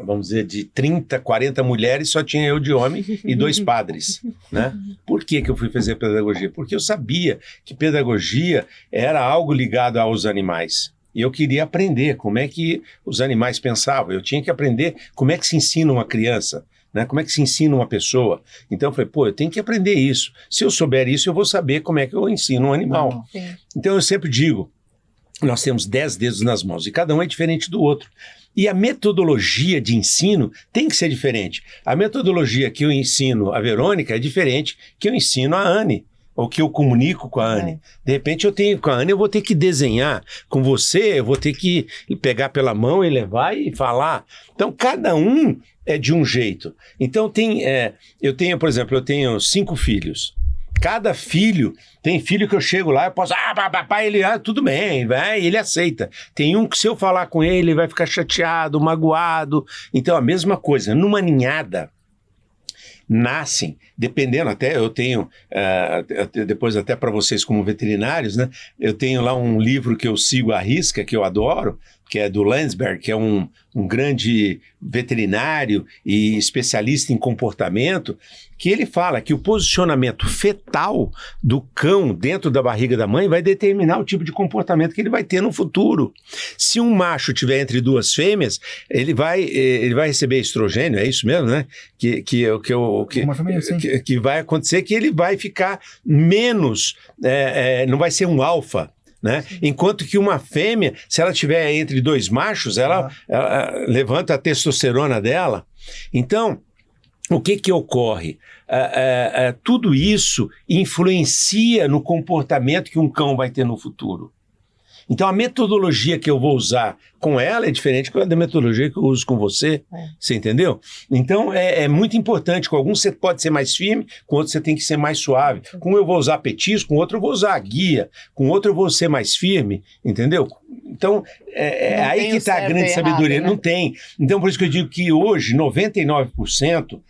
vamos dizer, de 30, 40 mulheres, só tinha eu de homem e 2 padres, né? Por que eu fui fazer pedagogia? Porque eu sabia que pedagogia era algo ligado aos animais. E eu queria aprender como é que os animais pensavam. Eu tinha que aprender como é que se ensina uma criança, né? Como é que se ensina uma pessoa. Então eu falei, eu tenho que aprender isso. Se eu souber isso, eu vou saber como é que eu ensino um animal. Sim. Então eu sempre digo, nós temos 10 dedos nas mãos e cada um é diferente do outro. E a metodologia de ensino tem que ser diferente. A metodologia que eu ensino a Verônica é diferente que eu ensino a Anne, ou que eu comunico com a Anne. De repente com a Anne eu vou ter que desenhar, com você eu vou ter que pegar pela mão e levar e falar. Então cada um é de um jeito. Então eu tenho, por exemplo, 5 filhos. Cada filho, tem filho que eu chego lá, eu posso, papai, ele, tudo bem, vai, ele aceita. Tem um que se eu falar com ele vai ficar chateado, magoado. Então a mesma coisa, numa ninhada, nascem, dependendo, até eu tenho, depois até para vocês como veterinários, né? Eu tenho lá um livro que eu sigo à risca, que eu adoro, que é do Landsberg, que é um grande veterinário e especialista em comportamento, que ele fala que o posicionamento fetal do cão dentro da barriga da mãe vai determinar o tipo de comportamento que ele vai ter no futuro. Se um macho tiver entre 2 fêmeas, ele vai receber estrogênio, é isso mesmo, né? Que vai acontecer que ele vai ficar menos, não vai ser um alfa. Né? Enquanto que uma fêmea, se ela estiver entre 2 machos, ela levanta a testosterona dela. Então, o que ocorre? Tudo isso influencia no comportamento que um cão vai ter no futuro. Então, a metodologia que eu vou usar com ela é diferente da metodologia que eu uso com você. Você entendeu? Então, é muito importante. Com alguns você pode ser mais firme, com outros você tem que ser mais suave. Com um eu vou usar petisco, com outro eu vou usar guia, com outro eu vou ser mais firme, entendeu? Então, aí que está a grande sabedoria. Né? Não tem. Então, por isso que eu digo que hoje, 99%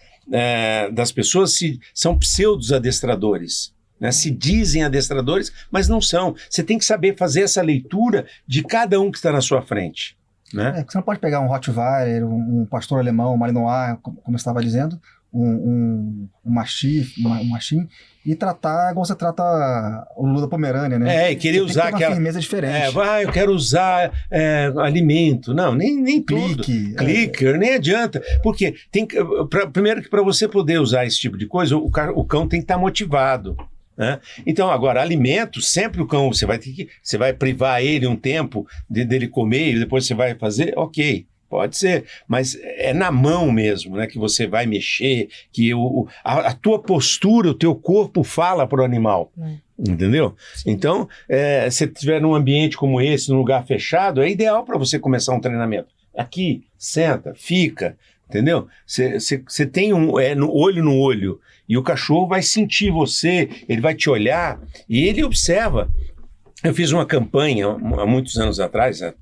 das pessoas são pseudos adestradores. Né? Se dizem adestradores, mas não são. Você tem que saber fazer essa leitura de cada um que está na sua frente. Né? Você não pode pegar um Rottweiler, um pastor alemão, um Malinois, como eu estava dizendo, um mastim, e tratar igual você trata o Lula Pomerânia, né? E querer você usar tem que ter uma firmeza diferente. Eu quero usar alimento. Não, nem tudo. Clicker, nem adianta. Porque primeiro que para você poder usar esse tipo de coisa, o cão tem que estar motivado. Né? Então, agora, alimento, sempre o cão, você vai privar ele um tempo dele comer e depois você vai fazer, ok, pode ser, mas é na mão mesmo, né, que você vai mexer, que a tua postura, o teu corpo fala para o animal, entendeu? Sim. Então, se estiver num ambiente como esse, num lugar fechado, é ideal para você começar um treinamento. Aqui, senta, fica, entendeu? Você tem olho no olho, e o cachorro vai sentir você, ele vai te olhar, e ele observa Eu fiz uma campanha há muitos anos atrás, há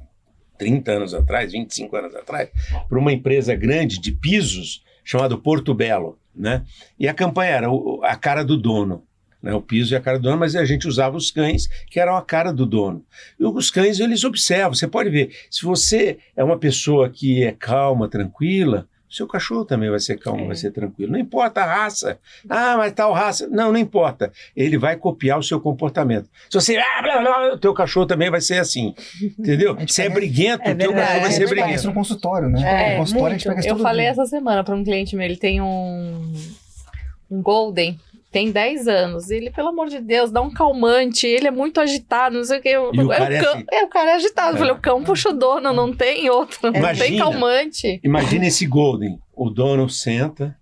30 anos atrás, 25 anos atrás, para uma empresa grande de pisos chamada Porto Belo, né? E a campanha era a cara do dono, né? O piso e a cara do dono, mas a gente usava os cães, que eram a cara do dono. E os cães, eles observam, você pode ver, se você é uma pessoa que é calma, tranquila, seu cachorro também vai ser calmo, vai ser tranquilo. Não importa a raça. Ah, mas tal raça. Não importa. Ele vai copiar o seu comportamento. Se você... o teu cachorro também vai ser assim. Entendeu? Se é briguento, o teu cachorro vai ser Isso briguento. no consultório, né? No consultório a gente pega isso Eu todo falei dia. essa semana para um cliente meu, ele tem um Golden, tem 10 anos. Ele, pelo amor de Deus, dá um calmante. Ele é muito agitado, não sei o que. E o cara é assim. O cara é agitado. Eu falei, o cão puxa o dono, não tem outro. Não tem Imagina. calmante. Imagina esse Golden. O dono senta,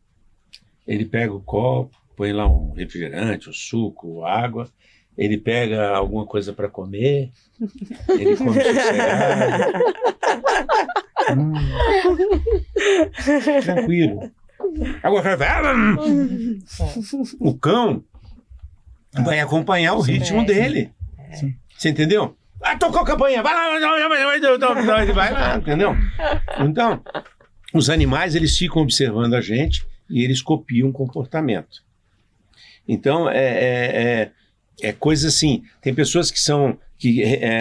ele pega o copo, põe lá um refrigerante, um suco, água. Ele pega alguma coisa para comer. Ele come sossegado. Tranquilo. Agora o cara vai... O cão vai acompanhar o ritmo dele. Você entendeu? Ah, tocou a campanha, vai lá, vai lá, entendeu? Então, os animais, eles ficam observando a gente e eles copiam o comportamento. Então, é coisa assim, tem pessoas que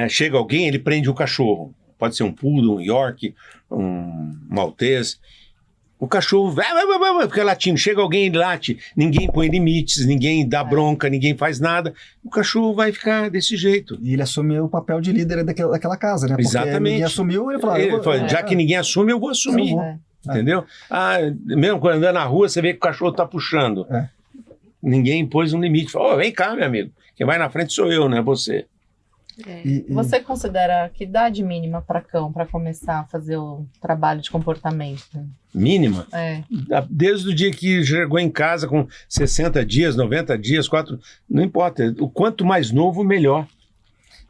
chega alguém, ele prende o cachorro. Pode ser um poodle, um York, um maltês. O cachorro vai, fica latindo. Chega alguém e late, ninguém põe limites, ninguém dá bronca, ninguém faz nada. O cachorro vai ficar desse jeito. E ele assumiu o papel de líder daquela casa, né? Porque Exatamente. ninguém assumiu, ele falou... Ele falou, já que ninguém assume, eu vou assumir. Entendeu? Ah, mesmo quando andando na rua, você vê que o cachorro está puxando. Ninguém impôs um limite. Falou, vem cá, meu amigo. Quem vai na frente sou eu, não é você. Você considera que idade mínima para cão, para começar a fazer o trabalho de comportamento? Mínima? É. Desde o dia que chegou em casa com 60 dias, 90 dias, 4... Não importa. O quanto mais novo, melhor.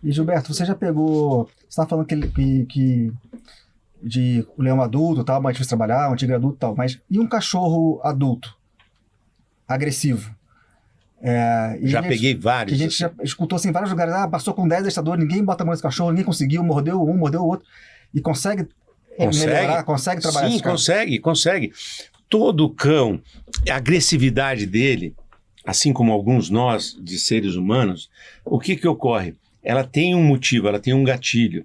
E Gilberto, você já pegou... Você estava falando que de o leão adulto, tal, mais difícil trabalhar, um tigre adulto e tal, mas e um cachorro adulto? Agressivo? Já peguei vários. Que a gente já escutou assim, em vários lugares, passou com 10 adestradores, ninguém bota a mão nesse cachorro, ninguém conseguiu, mordeu um, mordeu o outro, e consegue melhorar, consegue trabalhar. Sim, consegue. Todo cão, a agressividade dele, assim como alguns nós, de seres humanos, o que ocorre? Ela tem um motivo, ela tem um gatilho,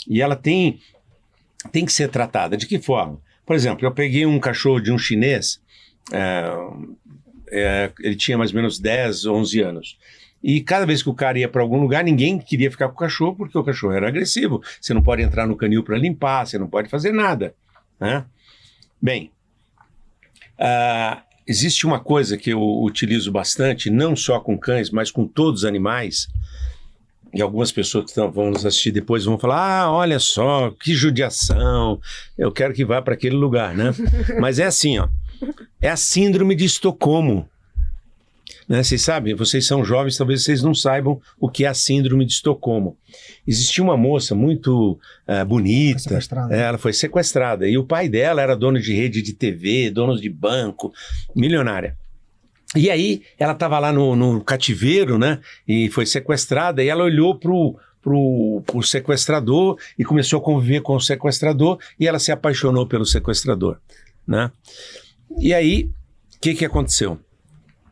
e ela tem que ser tratada. De que forma? Por exemplo, eu peguei um cachorro de um chinês, ele tinha mais ou menos 10, 11 anos. E cada vez que o cara ia para algum lugar, ninguém queria ficar com o cachorro, porque o cachorro era agressivo. Você não pode entrar no canil para limpar, você não pode fazer nada, né? Bem, existe uma coisa que eu utilizo bastante, não só com cães, mas com todos os animais, e algumas pessoas que vão nos assistir depois vão falar, olha só, que judiação, eu quero que vá para aquele lugar, né? Mas é assim, ó. É a síndrome de Estocolmo. Né? Vocês sabem, vocês são jovens, talvez vocês não saibam o que é a síndrome de Estocolmo. Existia uma moça muito bonita, foi sequestrada. Ela foi sequestrada, e o pai dela era dono de rede de TV, dono de banco, milionária. E aí ela estava lá no cativeiro, né? E foi sequestrada, e ela olhou pro sequestrador e começou a conviver com o sequestrador, e ela se apaixonou pelo sequestrador, né? E aí, o que aconteceu?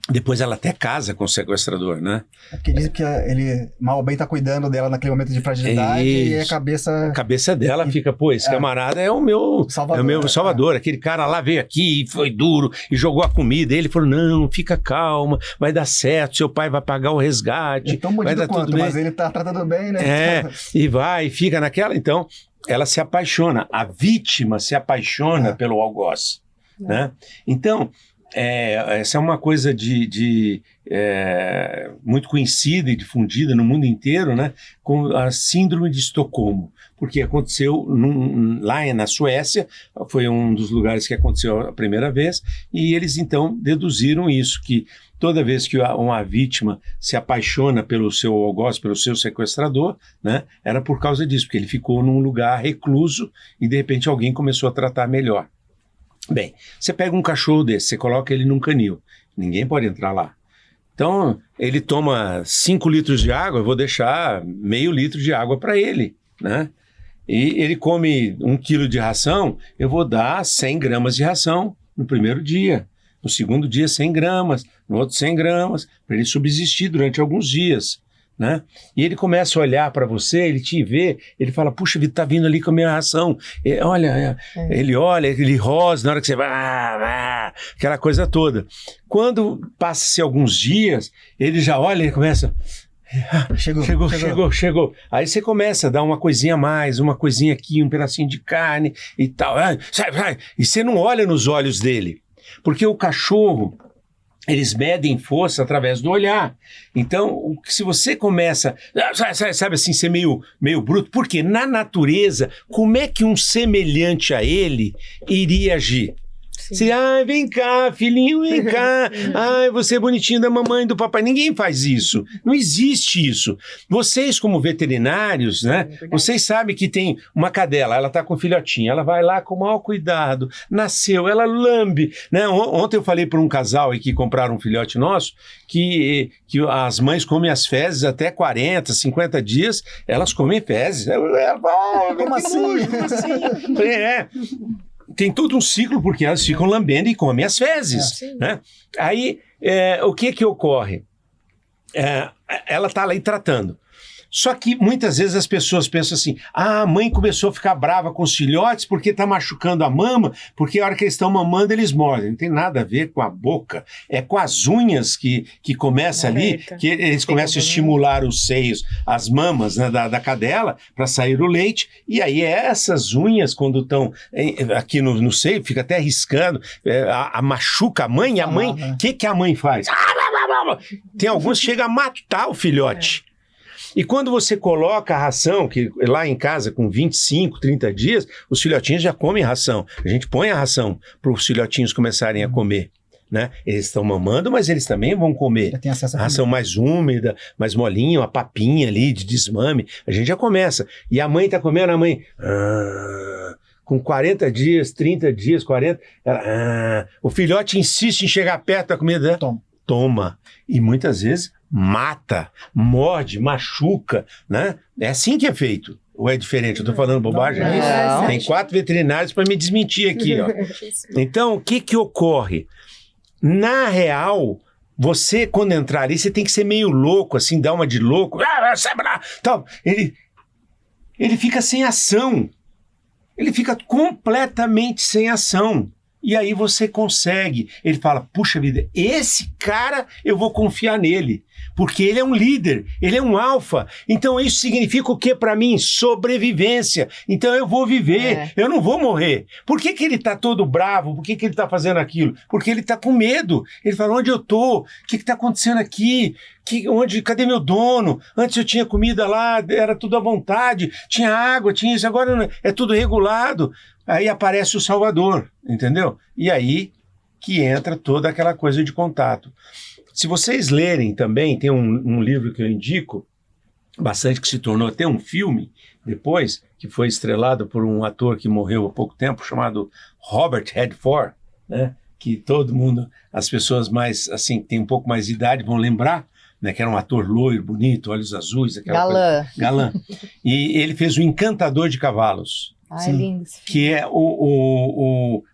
Depois ela até casa com o sequestrador, né? Porque dizem que ele mal ou bem tá cuidando dela naquele momento de fragilidade e a cabeça... A cabeça dela fica, pô, esse camarada é o meu salvador. Aquele cara lá veio aqui e foi duro e jogou a comida. E ele falou, não, fica calma, vai dar certo, seu pai vai pagar o resgate. É tão vai bonito dar quanto, tudo bem. mas ele tá tratando bem, né? E fica naquela. Então, ela se apaixona. A vítima se apaixona pelo algoz, né? Então... essa é uma coisa muito conhecida e difundida no mundo inteiro, né, com a síndrome de Estocolmo, porque aconteceu lá na Suécia, foi um dos lugares que aconteceu a primeira vez, e eles então deduziram isso, que toda vez que uma vítima se apaixona pelo seu algoz, pelo seu sequestrador, né, era por causa disso, porque ele ficou num lugar recluso e de repente alguém começou a tratar melhor. Bem, você pega um cachorro desse, você coloca ele num canil, ninguém pode entrar lá. Então, ele toma 5 litros de água, eu vou deixar meio litro de água para ele, né? E ele come 1 quilo de ração, eu vou dar 100 gramas de ração no primeiro dia. No segundo dia, 100 gramas, no outro 100 gramas, para ele subsistir durante alguns dias, né? E ele começa a olhar para você, ele te vê, ele fala, puxa, Vitor, tá vindo ali com a minha ração. Ele olha, ele rosa, na hora que você vai, aquela coisa toda. Quando passa-se alguns dias, ele já olha e começa... Chegou. Aí você começa a dar uma coisinha a mais, uma coisinha aqui, um pedacinho de carne e tal. Sai. E você não olha nos olhos dele. Porque o cachorro, eles medem força através do olhar. Então, se você começa, sabe assim, ser meio bruto, porque na natureza, como é que um semelhante a ele iria agir? Você, vem cá, filhinho, vem cá. Você é bonitinho da mamãe e do papai. Ninguém faz isso. Não existe isso. Vocês, como veterinários, né? Vocês sabem que tem uma cadela, ela tá com um filhotinho, ela vai lá com o maior cuidado, nasceu, ela lambe, né? Ontem eu falei para um casal aí que compraram um filhote nosso, que as mães comem as fezes até 40, 50 dias, elas comem fezes. Como assim? Tem todo um ciclo, porque elas ficam lambendo e comem as fezes, né? Aí, o que ocorre? Ela está lá e tratando. Só que muitas vezes as pessoas pensam assim, a mãe começou a ficar brava com os filhotes porque está machucando a mama, porque a hora que eles estão mamando eles mordem. Não tem nada a ver com a boca, é com as unhas que começa ali, que eles começam a estimular os seios, as mamas, né, da cadela para sair o leite, e aí essas unhas quando estão aqui no seio, fica até riscando, machuca a mãe, o que a mãe faz? Tem alguns que chegam a matar o filhote. E quando você coloca a ração, que lá em casa com 25, 30 dias, os filhotinhos já comem ração. A gente põe a ração para os filhotinhos começarem a comer, né? Eles estão mamando, mas eles também vão comer. Já tem acesso a ração mais úmida, mais molinha, uma papinha ali de desmame. A gente já começa. E a mãe está comendo, a mãe... com 40 dias, 30 dias, 40... o filhote insiste em chegar perto da comida. Toma. E muitas vezes... mata, morde, machuca, né? É assim que é feito. Ou é diferente? Eu tô falando bobagem? Não. Tem 4 veterinários para me desmentir aqui, ó. Então, o que ocorre? Na real, você, quando entrar ali, você tem que ser meio louco, assim, dar uma de louco. Tal. Ele fica sem ação. Ele fica completamente sem ação. E aí você consegue. Ele fala, puxa vida, esse cara eu vou confiar nele. Porque ele é um líder, ele é um alfa. Então isso significa o que para mim? Sobrevivência. Então eu vou viver, eu não vou morrer. Por que ele tá todo bravo? Por que ele tá fazendo aquilo? Porque ele tá com medo. Ele fala, onde eu tô? O que tá acontecendo aqui? Cadê meu dono? Antes eu tinha comida lá, era tudo à vontade, tinha água, tinha isso, agora é tudo regulado. Aí aparece o Salvador, entendeu? E aí que entra toda aquela coisa de contato. Se vocês lerem também, tem um livro que eu indico bastante, que se tornou até um filme depois, que foi estrelado por um ator que morreu há pouco tempo, chamado Robert Redford, né? Que todo mundo, as pessoas mais, assim, que tem um pouco mais de idade vão lembrar, né? Que era um ator loiro, bonito, olhos azuis, aquela galã. E ele fez o Encantador de Cavalos. Ai, lindo. Que é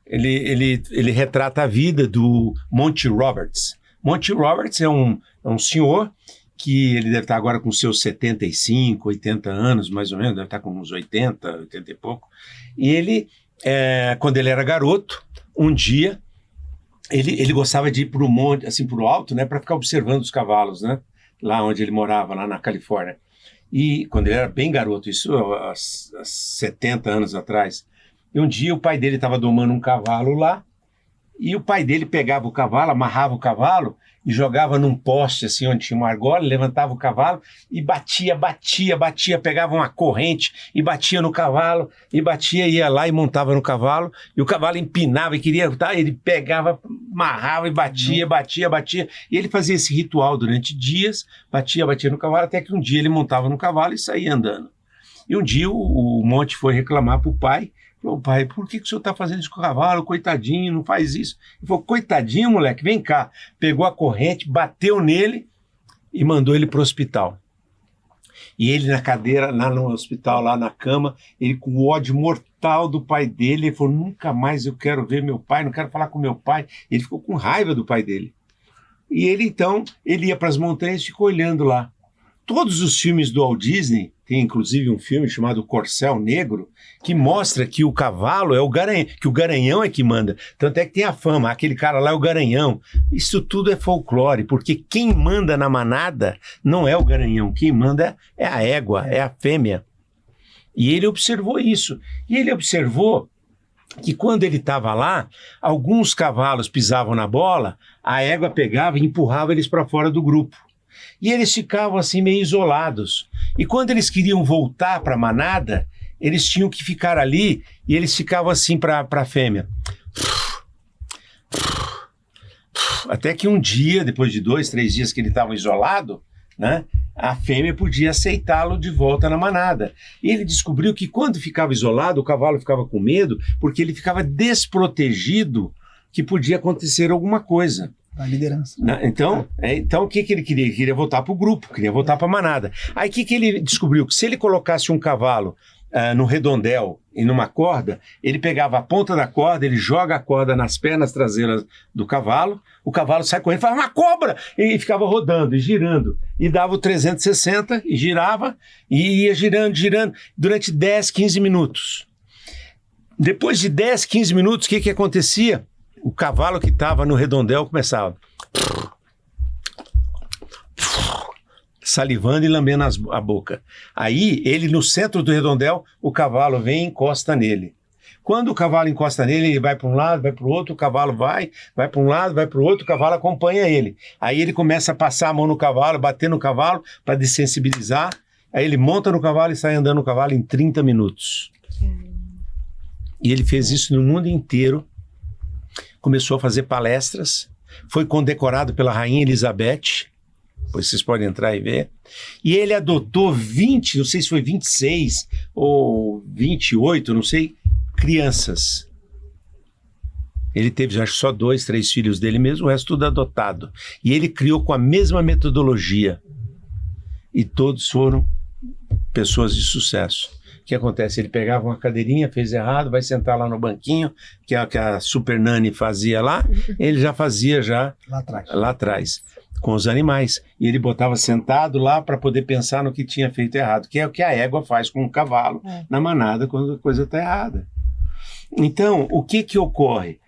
ele retrata a vida do Monty Roberts. Monty Roberts é um senhor que ele deve estar agora com seus 75, 80 anos, mais ou menos, deve estar com uns 80 e pouco. E ele, quando ele era garoto, um dia, ele gostava de ir para o monte, assim, para o alto, né, para ficar observando os cavalos, né, lá onde ele morava, lá na Califórnia. E quando ele era bem garoto, isso há 70 anos atrás, e um dia o pai dele estava domando um cavalo lá, e o pai dele pegava o cavalo, amarrava o cavalo e jogava num poste, assim, onde tinha uma argola, levantava o cavalo e batia, pegava uma corrente e batia no cavalo, ia lá e montava no cavalo, e o cavalo empinava e queria, ele pegava, amarrava e batia, e ele fazia esse ritual durante dias, batia no cavalo, até que um dia ele montava no cavalo e saía andando. E um dia o Monte foi reclamar para o pai. Falou, pai, por que o senhor está fazendo isso com o cavalo? Coitadinho, não faz isso. Ele falou, coitadinho, moleque, vem cá. Pegou a corrente, bateu nele e mandou ele para o hospital. E ele na cadeira, lá no hospital, lá na cama, ele com o ódio mortal do pai dele, ele falou, nunca mais eu quero ver meu pai, não quero falar com meu pai. Ele ficou com raiva do pai dele. E ele, então, ele ia para as montanhas e ficou olhando lá. Todos os filmes do Walt Disney, tem inclusive um filme chamado Corcel Negro, que mostra que o cavalo é o garanhão, que o garanhão é que manda. Tanto é que tem a fama, aquele cara lá é o garanhão. Isso tudo é folclore, porque quem manda na manada não é o garanhão, quem manda é a égua, é a fêmea. E ele observou isso. E ele observou que quando ele estava lá, alguns cavalos pisavam na bola, a égua pegava e empurrava eles para fora do grupo. E eles ficavam assim meio isolados. E quando eles queriam voltar para a manada, eles tinham que ficar ali e eles ficavam assim para a fêmea. Até que um dia, depois de 2, 3 dias que ele estava isolado, né, a fêmea podia aceitá-lo de volta na manada. E ele descobriu que quando ficava isolado, o cavalo ficava com medo porque ele ficava desprotegido, que podia acontecer alguma coisa. A liderança. Então, o que ele queria? Ele queria voltar para o grupo, queria voltar para a manada. Aí o que ele descobriu? Que se ele colocasse um cavalo no redondel e numa corda, ele pegava a ponta da corda, ele joga a corda nas pernas traseiras do cavalo, o cavalo sai correndo, faz uma cobra! E ficava rodando e girando. E dava o 360 e girava, e ia girando, girando, durante 10, 15 minutos. Depois de 10, 15 minutos, o que acontecia? O cavalo que estava no redondel começava salivando e lambendo a boca. Aí, ele no centro do redondel, o cavalo vem e encosta nele. Quando o cavalo encosta nele, ele vai para um lado, vai para o outro, o cavalo vai para um lado, vai para o outro, o cavalo acompanha ele. Aí ele começa a passar a mão no cavalo, bater no cavalo para dessensibilizar. Aí ele monta no cavalo e sai andando no cavalo em 30 minutos. E ele fez isso no mundo inteiro. Começou a fazer palestras, foi condecorado pela Rainha Elizabeth, depois vocês podem entrar e ver, e ele adotou 20, não sei se foi 26 ou 28, não sei, crianças. Ele teve, acho, só 2, 3 filhos dele mesmo, o resto tudo adotado. E ele criou com a mesma metodologia. E todos foram pessoas de sucesso. O que acontece? Ele pegava uma cadeirinha, fez errado, vai sentar lá no banquinho, que é o que a Super Nani fazia lá, ele já fazia lá atrás, com os animais. E ele botava sentado lá para poder pensar no que tinha feito errado, que é o que a égua faz com o cavalo na manada quando a coisa está errada. Então, o que ocorre?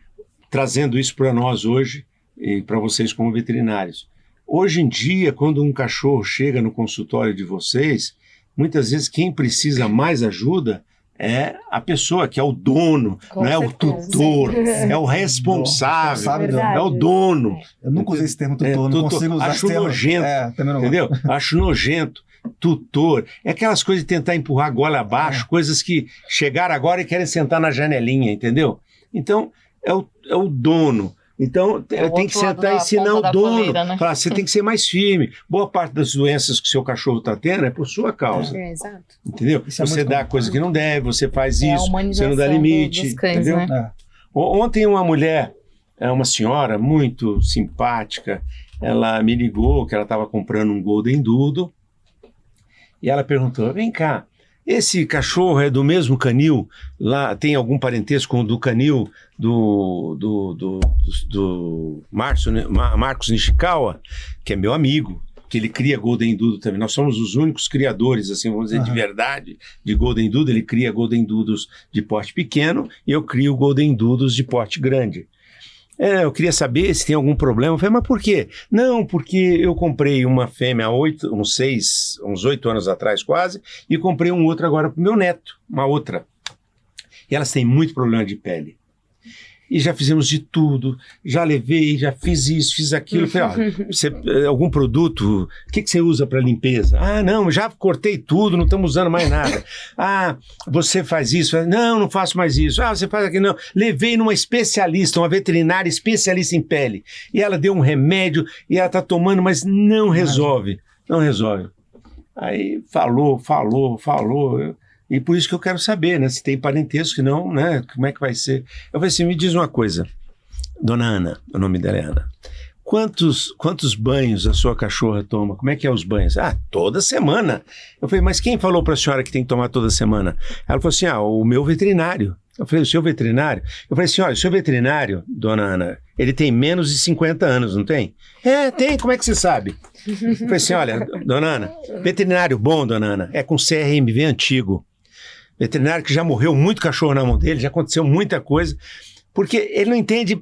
Trazendo isso para nós hoje e para vocês como veterinários. Hoje em dia, quando um cachorro chega no consultório de vocês, muitas vezes quem precisa mais ajuda é a pessoa que é o dono, não é o tutor, é o responsável, é o dono. Eu nunca usei esse termo tutor, não consigo usar acho nojento, entendeu? Acho nojento. Tutor, é aquelas coisas de tentar empurrar a goela abaixo, coisas que chegaram agora e querem sentar na janelinha, entendeu? Então, é o dono. Então, tem que sentar e ensinar o dono. Coleira, né? Falar, você tem que ser mais firme. Boa parte das doenças que o seu cachorro está tendo é por sua causa. Exato. Entendeu? Você dá coisa que não deve, você faz isso, você não dá limite. Dos cães, entendeu? Né? Ontem uma mulher, uma senhora muito simpática, ela me ligou que ela estava comprando um Golden Doodle e ela perguntou, vem cá, esse cachorro é do mesmo canil? Lá tem algum parentesco com o do canil do Marcos Nishikawa, que é meu amigo, que ele cria Golden Doodle também. Nós somos os únicos criadores, assim, vamos dizer, de verdade, de Golden Doodle. Ele cria Golden Doodles de porte pequeno e eu crio Golden Doodles de porte grande. Eu queria saber se tem algum problema. Eu falei, mas por quê? Não, porque eu comprei uma fêmea há uns 8 anos atrás quase, e comprei um outro agora para o meu neto, uma outra. E elas têm muito problema de pele. E já fizemos de tudo, já levei, já fiz isso, fiz aquilo. Eu falei, algum produto, o que você usa para limpeza? Ah, não, já cortei tudo, não estamos usando mais nada. Ah, você faz isso? Não, não faço mais isso. Ah, você faz aquilo? Não. Levei numa especialista, uma veterinária especialista em pele. E ela deu um remédio e ela está tomando, mas não resolve. Não resolve. Aí falou. E por isso que eu quero saber, né? Se tem parentesco, se não, né? Como é que vai ser? Eu falei assim, me diz uma coisa, dona Ana, o nome dela é Ana, quantos banhos a sua cachorra toma? Como é que é os banhos? Ah, toda semana. Eu falei, mas quem falou para a senhora que tem que tomar toda semana? Ela falou assim, o meu veterinário. Eu falei, o seu veterinário? Eu falei assim, olha, o seu veterinário, dona Ana, ele tem menos de 50 anos, não tem? É, tem, como é que você sabe? Eu falei assim, olha, dona Ana, veterinário bom, dona Ana, é com CRMV antigo. Veterinário que já morreu muito cachorro na mão dele, já aconteceu muita coisa, porque ele não entende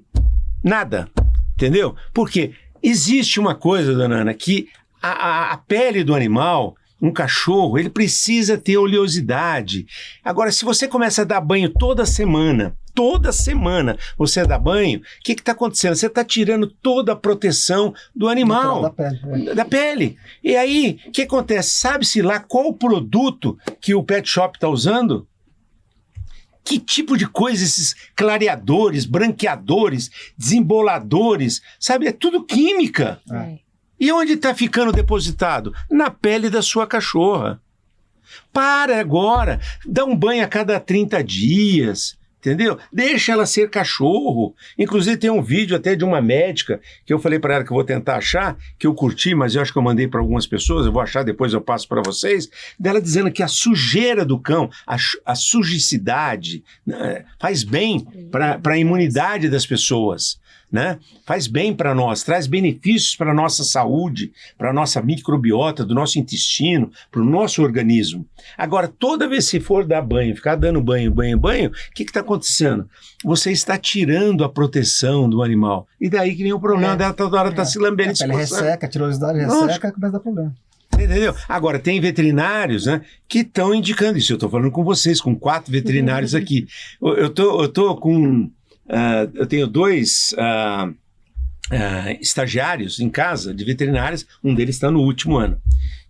nada, entendeu? Porque existe uma coisa, dona Ana, que a pele do animal, um cachorro, ele precisa ter oleosidade. Agora, se você começa a dar banho toda semana você dá banho, o que está acontecendo? Você está tirando toda a proteção do animal. Da pele. E aí, o que acontece? Sabe-se lá qual o produto que o pet shop está usando? Que tipo de coisa esses clareadores, branqueadores, desemboladores, sabe? É tudo química. E onde está ficando depositado? Na pele da sua cachorra. Para agora, dá um banho a cada 30 dias, entendeu? Deixa ela ser cachorro. Inclusive tem um vídeo até de uma médica, que eu falei para ela que eu vou tentar achar, que eu curti, mas eu acho que eu mandei para algumas pessoas, eu vou achar, depois eu passo para vocês, dela dizendo que a sujeira do cão, a sujicidade, né, faz bem para a imunidade das pessoas. Né? Faz bem para nós, traz benefícios para a nossa saúde, para a nossa microbiota, do nosso intestino, para o nosso organismo. Agora, toda vez que for dar banho, ficar dando banho, o que está acontecendo? Você está tirando a proteção do animal. E daí que nem o problema dela toda hora está se lambendo. A pele resseca, a tirosidade resseca, começa a dar problema. Entendeu? Agora, tem veterinários, né, que estão indicando isso. Eu estou falando com vocês, com 4 veterinários aqui. Eu tô com... eu tenho 2 estagiários em casa de veterinárias, um deles está no último ano.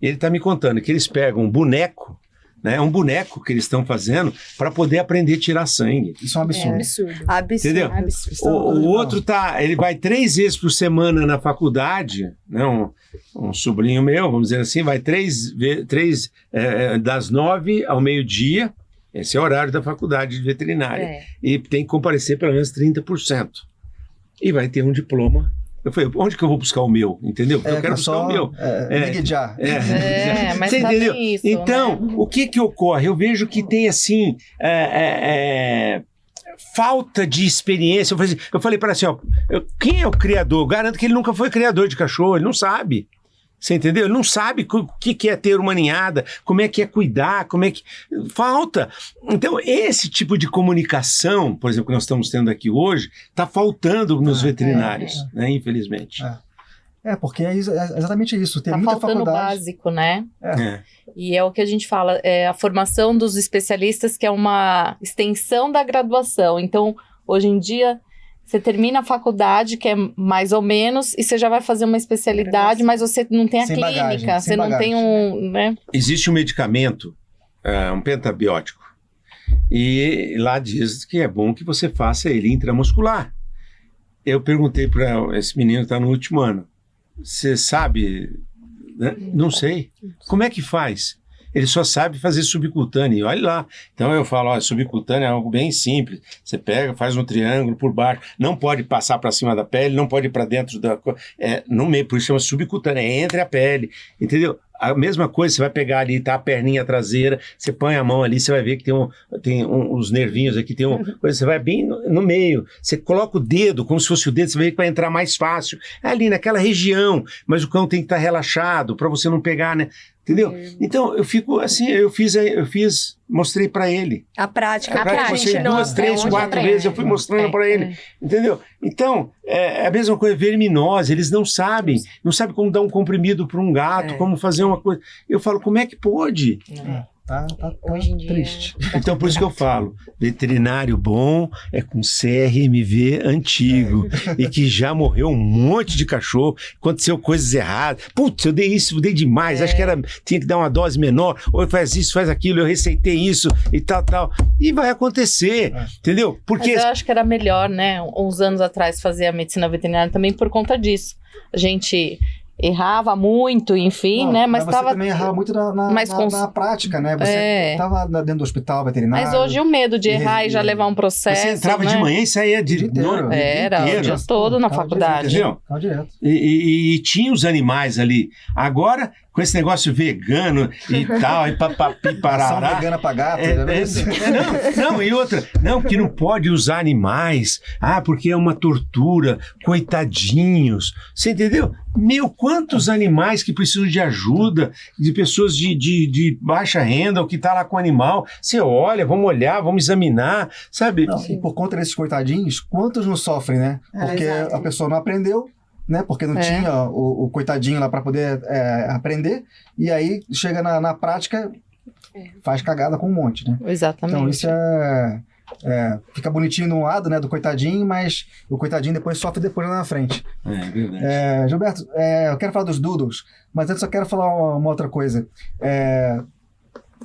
E ele está me contando que eles pegam um boneco, né, um boneco que eles estão fazendo para poder aprender a tirar sangue. Isso é um absurdo. Absurdo. Entendeu? O outro ele vai 3 vezes por semana na faculdade, né, um sobrinho meu, vamos dizer assim, vai 3 das 9 ao meio-dia. Esse é o horário da faculdade de veterinária. E tem que comparecer pelo menos 30%. E vai ter um diploma. Eu falei, onde que eu vou buscar o meu? Entendeu? Porque eu quero buscar o meu. Mas você entendeu? isso, então, né? o que ocorre? Eu vejo que tem, assim, falta de experiência. Eu falei para assim, quem é o criador? Eu garanto que ele nunca foi criador de cachorro, ele não sabe. Você entendeu? Ele não sabe o que é ter uma ninhada, como é que é cuidar, como é que... Falta. Então, esse tipo de comunicação, por exemplo, que nós estamos tendo aqui hoje, está faltando nos veterinários, né? Infelizmente. Porque é exatamente isso. Tem muita faculdade. Tá faltando o básico, né? E é o que a gente fala, a formação dos especialistas, que é uma extensão da graduação. Então, hoje em dia... Você termina a faculdade, que é mais ou menos, e você já vai fazer uma especialidade, mas você não tem a sem clínica, bagagem, você não tem né? Existe um medicamento, um pentabiótico, e lá diz que é bom que você faça ele intramuscular. Eu perguntei para esse menino que está no último ano, você sabe? Né? Não sei. Como é que faz? Ele só sabe fazer subcutâneo, e olha lá. Então eu falo, subcutâneo é algo bem simples. Você pega, faz um triângulo por baixo, não pode passar para cima da pele, não pode ir para dentro no meio, por isso chama subcutâneo, é entre a pele, entendeu? A mesma coisa, você vai pegar ali, tá a perninha traseira, você põe a mão ali, você vai ver que tem uns nervinhos aqui, você vai bem no meio, você coloca o dedo, como se fosse o dedo, você vai ver que vai entrar mais fácil, ali naquela região, mas o cão tem que estar relaxado, para você não pegar, né? Entendeu? Então, eu fico assim, eu fiz, mostrei para ele. A prática. Mostrei 2, 3, 4 vezes, eu fui mostrando para ele. Entendeu? Então, é a mesma coisa, verminose, eles não sabem como dar um comprimido para um gato, como fazer uma coisa. Eu falo, como é que pode? Tá Hoje em dia, triste. Então, por isso que eu falo, veterinário bom é com CRMV antigo e que já morreu um monte de cachorro, aconteceu coisas erradas. Putz, eu dei demais, acho que tinha que dar uma dose menor, ou faz isso, faz aquilo, eu receitei isso e tal. E vai acontecer, entendeu? Porque... Mas eu acho que era melhor, né, uns anos atrás, fazer a medicina veterinária também por conta disso. A gente... errava muito, enfim, Não, né? Mas você tava... também errava muito na prática, né? Você estava dentro do hospital veterinário. Mas hoje o medo de errar e já levar um processo, Você entrava né? de manhã e saía de O dia inteiro. noite. Era, o dia inteiro. todo na Ficava faculdade. Entendeu? Ficava direto. E tinha os animais ali. Agora, com esse negócio vegano e tal, e papapi, Ação parará. vegana pra gato, já viu isso? Não, e outra, não, que não pode usar animais, porque é uma tortura, coitadinhos, você entendeu? Meu, quantos animais que precisam de ajuda, de pessoas de baixa renda, ou que tá lá com o animal, você olha, vamos olhar, vamos examinar, sabe? Não, e por conta desses coitadinhos, quantos não sofrem, né? Porque exato. a pessoa não aprendeu, né? Porque não tinha o coitadinho lá para poder aprender, e aí chega na prática, faz cagada com um monte, né? Exatamente. Então isso fica bonitinho de um lado, né, do coitadinho, mas o coitadinho depois sofre depois lá na frente. É verdade. Gilberto, eu quero falar dos doodles, mas antes eu quero falar uma outra coisa.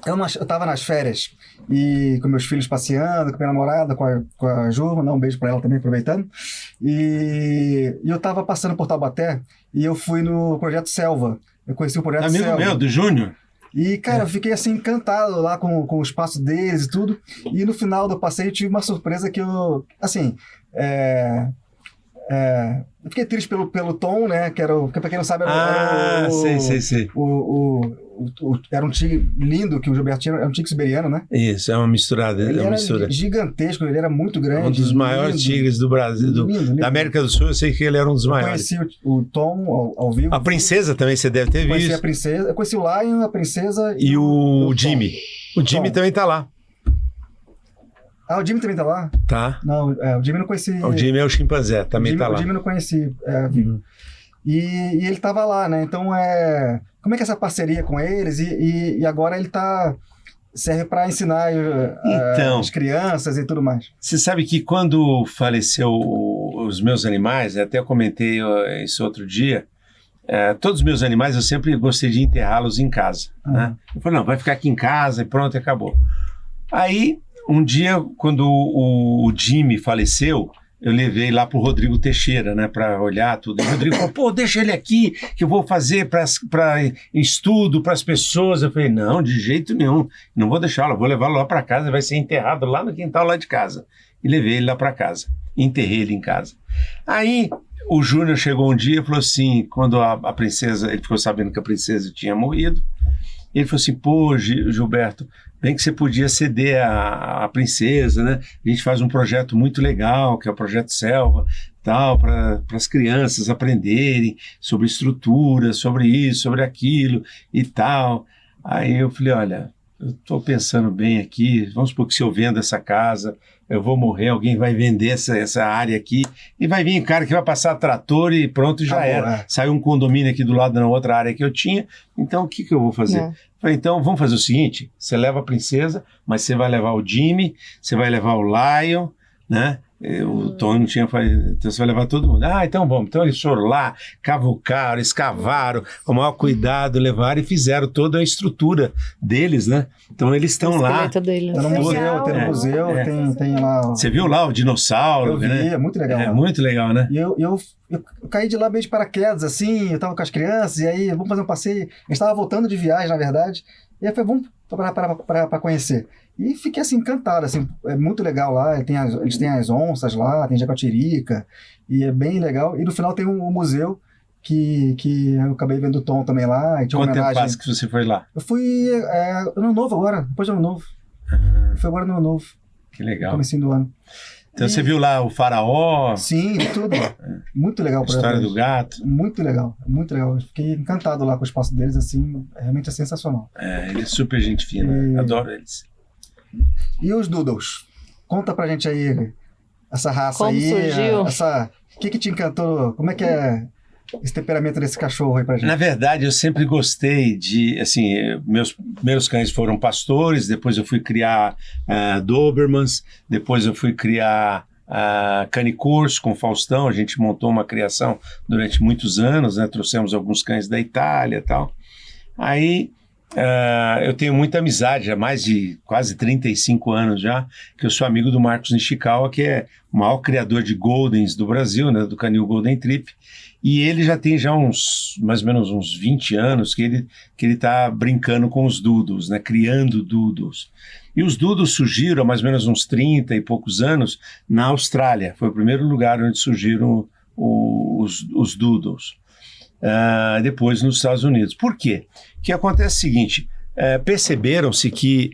Eu estava nas férias e com meus filhos passeando, com minha namorada, com a Ju, mandar um beijo para ela também, aproveitando. E eu estava passando por Taubaté e eu fui no Projeto Selva. Eu conheci o Projeto Amigo Selva. meu, do Júnior. E, cara, eu fiquei assim encantado lá com o espaço deles e tudo. E no final do passeio tive uma surpresa que eu, assim, eu fiquei triste pelo Tom, né? Que pra quem não sabe, era sei. era um tigre lindo que o Gilberto tinha, era um tigre siberiano, né? Isso, é uma misturada. Ele é uma era mistura. gigantesco, ele era muito grande. Um dos maiores lindo, tigres do Brasil, lindo. da América do Sul, eu sei que ele era um dos Eu maiores. conheci o Tom ao vivo. A princesa também você deve ter Conheci a visto. princesa. Eu conheci o Lion, a princesa E o Tom. Jimmy. O Jimmy Tom. também tá lá. Ah, o Jimmy também tá lá? Tá. Não, o Jimmy não conheci. O Jimmy é o chimpanzé, também tá O lá. Jimmy eu não conheci vivo. E ele tava lá, né? Então, como é que é essa parceria com eles? E agora ele serve para ensinar Então. as crianças e tudo mais. Você sabe que quando faleceu os meus animais, até eu comentei isso outro dia, todos os meus animais eu sempre gostei de enterrá-los em casa. Né? Eu falei, não, vai ficar aqui em casa e pronto, e acabou. Aí, um dia, quando o Jimmy faleceu, eu levei lá pro Rodrigo Teixeira, né, para olhar tudo. E o Rodrigo falou, pô, deixa ele aqui, que eu vou fazer para estudo, para as pessoas. Eu falei, não, de jeito nenhum, não vou deixá-lo, vou levá-lo lá para casa, vai ser enterrado lá no quintal lá de casa. E levei ele lá para casa, enterrei ele em casa. Aí, o Júnior chegou um dia e falou assim, quando a princesa, ele ficou sabendo que a princesa tinha morrido, ele falou assim, pô, Gilberto, bem que você podia ceder a princesa, né? A gente faz um projeto muito legal, que é o Projeto Selva, tal, para as crianças aprenderem sobre estrutura, sobre isso, sobre aquilo e tal. Aí eu falei, olha, eu estou pensando bem aqui, vamos supor que se eu vendo essa casa, eu vou morrer, alguém vai vender essa área aqui e vai vir um cara que vai passar trator e pronto, já era. Saiu um condomínio aqui do lado na outra área que eu tinha, então o que eu vou fazer? Falei, então vamos fazer o seguinte, você leva a princesa, mas você vai levar o Jimmy, você vai levar o Lion, né? O Tony não tinha falado, então você vai levar todo mundo. Então vamos. Então eles foram lá, cavucaram, escavaram, com o maior cuidado, levaram e fizeram toda a estrutura deles, né? Então eles estão lá. Deles. Tá no museu, tem no museu, tem lá. Você viu lá o dinossauro? Eu vi, né? é muito legal. É muito legal, né? E eu caí de lá meio de paraquedas, assim, eu tava com as crianças, e aí vamos fazer um passeio. A gente estava voltando de viagem, na verdade, e aí falei, vamos para conhecer. E fiquei assim, encantado, assim, é muito legal lá, eles têm as onças lá, tem jacotirica, e é bem legal. E no final tem um museu que eu acabei vendo o Tom também lá. E tinha Quanto tempo homenagem. faz que você foi lá? Eu fui ano novo agora, depois do ano novo. Foi agora no ano novo, Que legal. comecinho do ano. Então você viu lá o faraó? Sim, tudo. Muito legal. A história do gato. Muito legal, muito legal. Eu fiquei encantado lá com o espaço deles, assim, realmente é sensacional. Ele é super gente fina, adoro eles. E os Doodles? Conta pra gente aí, essa raça Como aí. surgiu? O que te encantou? Como é que é esse temperamento desse cachorro aí pra gente? Na verdade, eu sempre gostei de, assim, meus primeiros cães foram pastores, depois eu fui criar Dobermans, depois eu fui criar Canicurs com Faustão, a gente montou uma criação durante muitos anos, né? Trouxemos alguns cães da Itália e tal. Aí eu tenho muita amizade, há mais de quase 35 anos já, que eu sou amigo do Marcos Nishikawa, que é o maior criador de Goldens do Brasil, né, do canil Golden Trip, e ele já tem mais ou menos uns 20 anos que ele está brincando com os doodles, né, criando doodles. E os doodles surgiram há mais ou menos uns 30 e poucos anos na Austrália, foi o primeiro lugar onde surgiram os doodles. Depois nos Estados Unidos. Por quê? O que acontece é o seguinte, perceberam-se que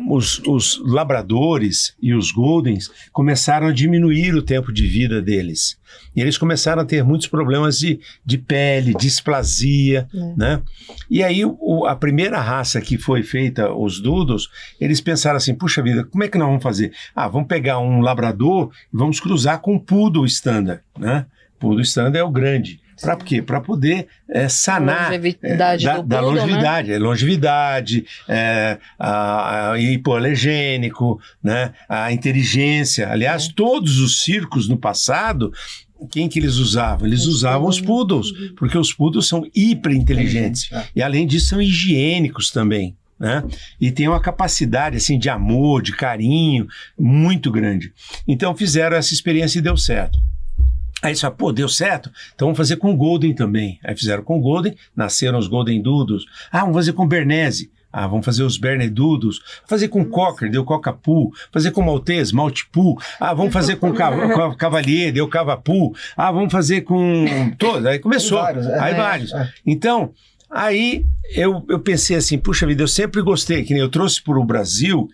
os labradores e os goldens começaram a diminuir o tempo de vida deles. E eles começaram a ter muitos problemas de pele, displasia, né? E aí a primeira raça que foi feita, os doodles, eles pensaram assim, puxa vida, como é que nós vamos fazer? Vamos pegar um labrador e vamos cruzar com um poodle standard, né? Poodle standard é o grande. Para quê? Para poder sanar longevidade da longevidade, né? Longevidade, hipoalergênico, né? A inteligência. Aliás, todos os circos no passado, quem que eles usavam? Eles usavam os poodles, porque os poodles são hiper inteligentes e além disso são higiênicos também, né? E tem uma capacidade assim de amor, de carinho muito grande. Então fizeram essa experiência e deu certo. Aí eles falaram, deu certo? Então vamos fazer com o Golden também. Aí fizeram com o Golden, nasceram os Golden Doodles. Vamos fazer com o Bernese. Vamos fazer os Berner Doodles. Fazer com o Cocker, deu Cockapoo. Fazer com o Maltese, Maltipoo. Vamos fazer com o Cavalier, deu Cavapoo. Vamos fazer com todos. Aí começou. Vários. Então, aí eu pensei assim, puxa vida, eu sempre gostei, que nem eu trouxe para o Brasil,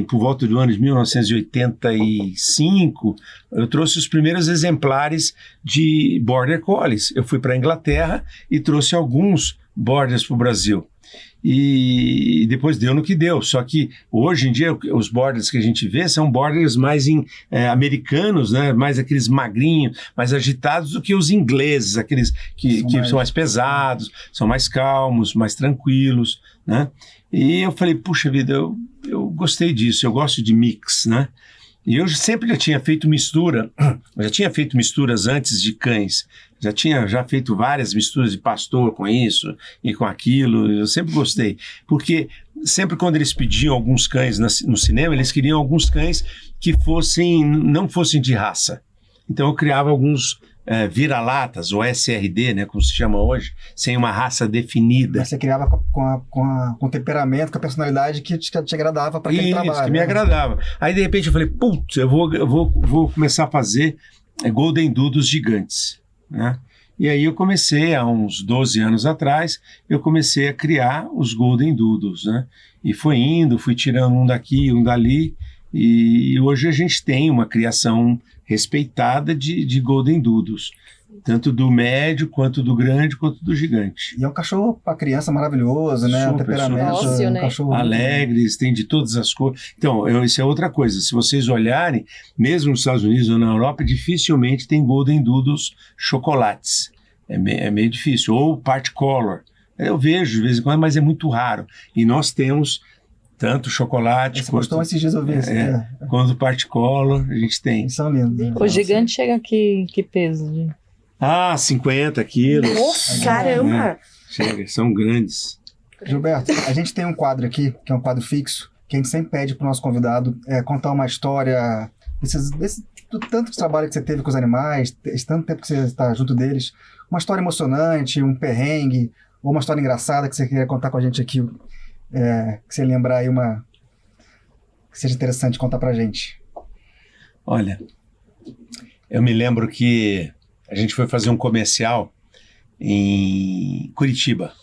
por volta do ano de 1985, eu trouxe os primeiros exemplares de Border Collies. Eu fui para a Inglaterra e trouxe alguns Borders para o Brasil. E depois deu no que deu, só que hoje em dia os borders que a gente vê são borders mais americanos, né? Mais aqueles magrinhos, mais agitados do que os ingleses, aqueles que são mais pesados, são mais calmos, mais tranquilos, né? E eu falei, puxa vida, eu gostei disso, eu gosto de mix, né? E eu sempre já tinha feito mistura, já tinha feito misturas antes de cães, já tinha feito várias misturas de pastor com isso e com aquilo, eu sempre gostei, porque sempre quando eles pediam alguns cães no cinema, eles queriam alguns cães que não fossem de raça. Então eu criava alguns vira-latas, ou SRD, né, como se chama hoje, sem uma raça definida. Mas você criava com o temperamento, com a personalidade que te agradava para aquele trabalho. Isso, que me agradava. Aí, de repente, eu falei, putz, eu vou começar a fazer Golden Doodles gigantes, né? E aí eu comecei, há uns 12 anos atrás, eu comecei a criar os Golden Doodles, né? E fui tirando um daqui, um dali, e hoje a gente tem uma criação respeitada de Golden Doodles, tanto do médio, quanto do grande, quanto do gigante. E é um cachorro para criança maravilhoso, né? Super, temperamento, ócio, né? Cachorro alegres, tem de todas as cores. Então, isso é outra coisa. Se vocês olharem, mesmo nos Estados Unidos ou na Europa, dificilmente tem Golden Doodles chocolates. É meio difícil. Ou part color. Eu vejo de vez em quando, mas é muito raro. E nós temos tanto chocolate Você postou esses dias eu vi isso. Quanto part color, a gente tem. Eles são lindos. O gigante chega aqui, que peso? 50 quilos. Nossa, caramba! Chega, são grandes. Gilberto, a gente tem um quadro aqui, que é um quadro fixo, que a gente sempre pede para o nosso convidado contar uma história, do tanto de trabalho que você teve com os animais, esse tanto tempo que você está junto deles, uma história emocionante, um perrengue, ou uma história engraçada que você queria contar com a gente aqui, que você lembrar aí que seja interessante contar pra gente. Olha, eu me lembro que a gente foi fazer um comercial em Curitiba.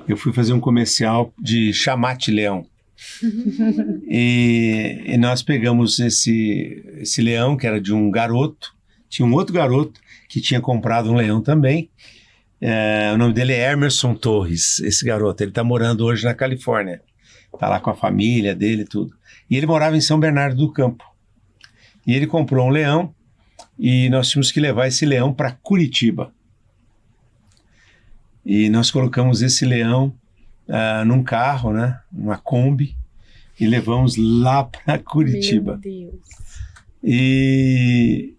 Eu fui fazer um comercial de chamate leão. e nós pegamos esse leão, que era de um garoto. Tinha um outro garoto que tinha comprado um leão também. O nome dele é Emerson Torres, esse garoto. Ele está morando hoje na Califórnia. Está lá com a família dele e tudo. E ele morava em São Bernardo do Campo. E ele comprou um leão e nós tínhamos que levar esse leão para Curitiba. E nós colocamos esse leão num carro, né, numa Kombi, e levamos lá para Curitiba. Meu Deus. E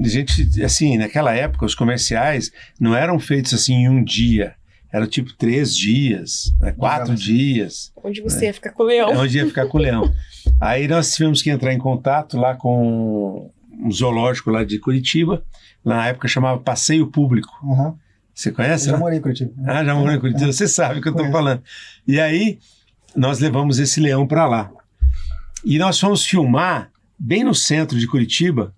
gente, assim, naquela época os comerciais não eram feitos assim em um dia, Era tipo 3 dias, né, 4 dias. Onde você ia ficar com o leão. Onde ia ficar com o leão. Aí nós tivemos que entrar em contato lá com um zoológico lá de Curitiba, na época chamava Passeio Público. Uhum. Você conhece? Eu já né? morei em Curitiba. Ah, já morei em Curitiba. Você sabe o que eu estou Conheço. falando. E aí, nós levamos esse leão para lá. E nós fomos filmar bem no centro de Curitiba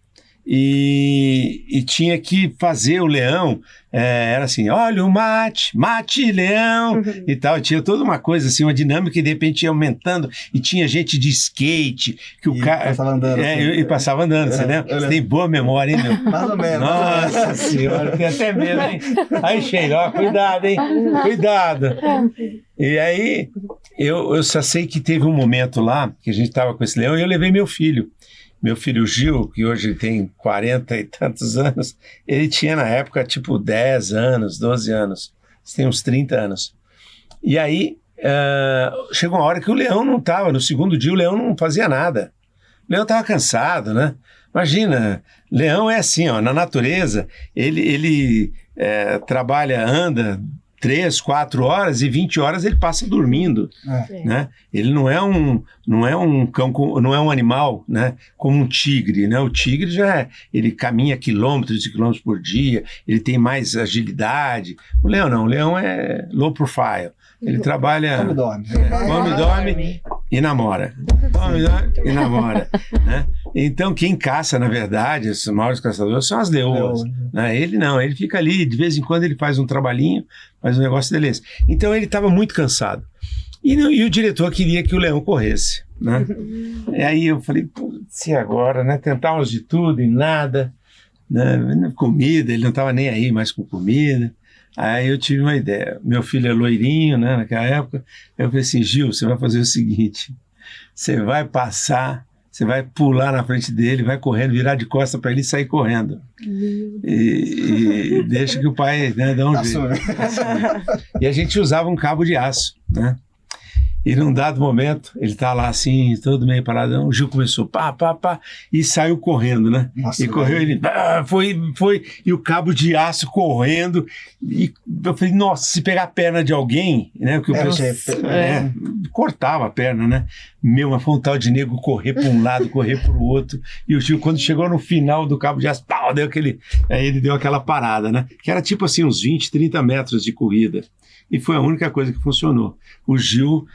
e tinha que fazer o leão. Era assim, olha o mate, leão e tal. Tinha toda uma coisa assim, uma dinâmica e de repente ia aumentando e tinha gente de skate que o cara... Passava andando. assim. E passava andando, você lembra? Você tem boa memória, hein, meu? Mais ou menos. Nossa senhora, tem até medo, hein? Aí, Sheila, ó, cuidado, hein? Cuidado. E aí, eu só sei que teve um momento lá, que a gente estava com esse leão, e eu levei meu filho. Meu filho Gil, que hoje tem 40 e tantos anos, ele tinha na época tipo 10 anos, 12 anos. Você tem uns 30 anos. E aí, chegou uma hora que o leão não estava, no segundo dia o leão não fazia nada. O leão estava cansado, né? Imagina, leão é assim, ó, na natureza, ele trabalha, anda 3, 4 horas e 20 horas ele passa dormindo, né? Ele não é um cão, não é um animal, né? Como um tigre, né? O tigre ele caminha quilômetros e quilômetros por dia, ele tem mais agilidade. O leão não, o leão é low profile. Ele trabalha... Come e dorme. Come, dorme e namora. Come, dorme e namora, né? Então, quem caça, na verdade, os maiores caçadores são as leoas. Né? Ele não, ele fica ali, de vez em quando ele faz um trabalhinho, faz um negócio delícia. Então, ele estava muito cansado. E o diretor queria que o leão corresse, né? E aí eu falei, putz, e agora, né? Tentávamos de tudo e nada, né? Comida, ele não estava nem aí mais com comida. Aí eu tive uma ideia. Meu filho é loirinho, né, naquela época. Eu falei assim, Gil, você vai fazer o seguinte, você vai pular na frente dele, vai correndo, virar de costas para ele sair correndo. E deixa que o pai, né, dá um jeito. E a gente usava um cabo de aço, né? E num dado momento, ele tá lá assim, todo meio paradão, o Gil começou pá, e saiu correndo, né? Nossa, e correu, ele foi, e o cabo de aço correndo, e eu falei, nossa, se pegar a perna de alguém, né? Porque cortava a perna, né? Mas foi um tal de nego correr para um lado, correr para o outro, e o Gil, quando chegou no final do cabo de aço, aí ele deu aquela parada, né? Que era tipo assim, uns 20, 30 metros de corrida. E foi a única coisa que funcionou. O Gil,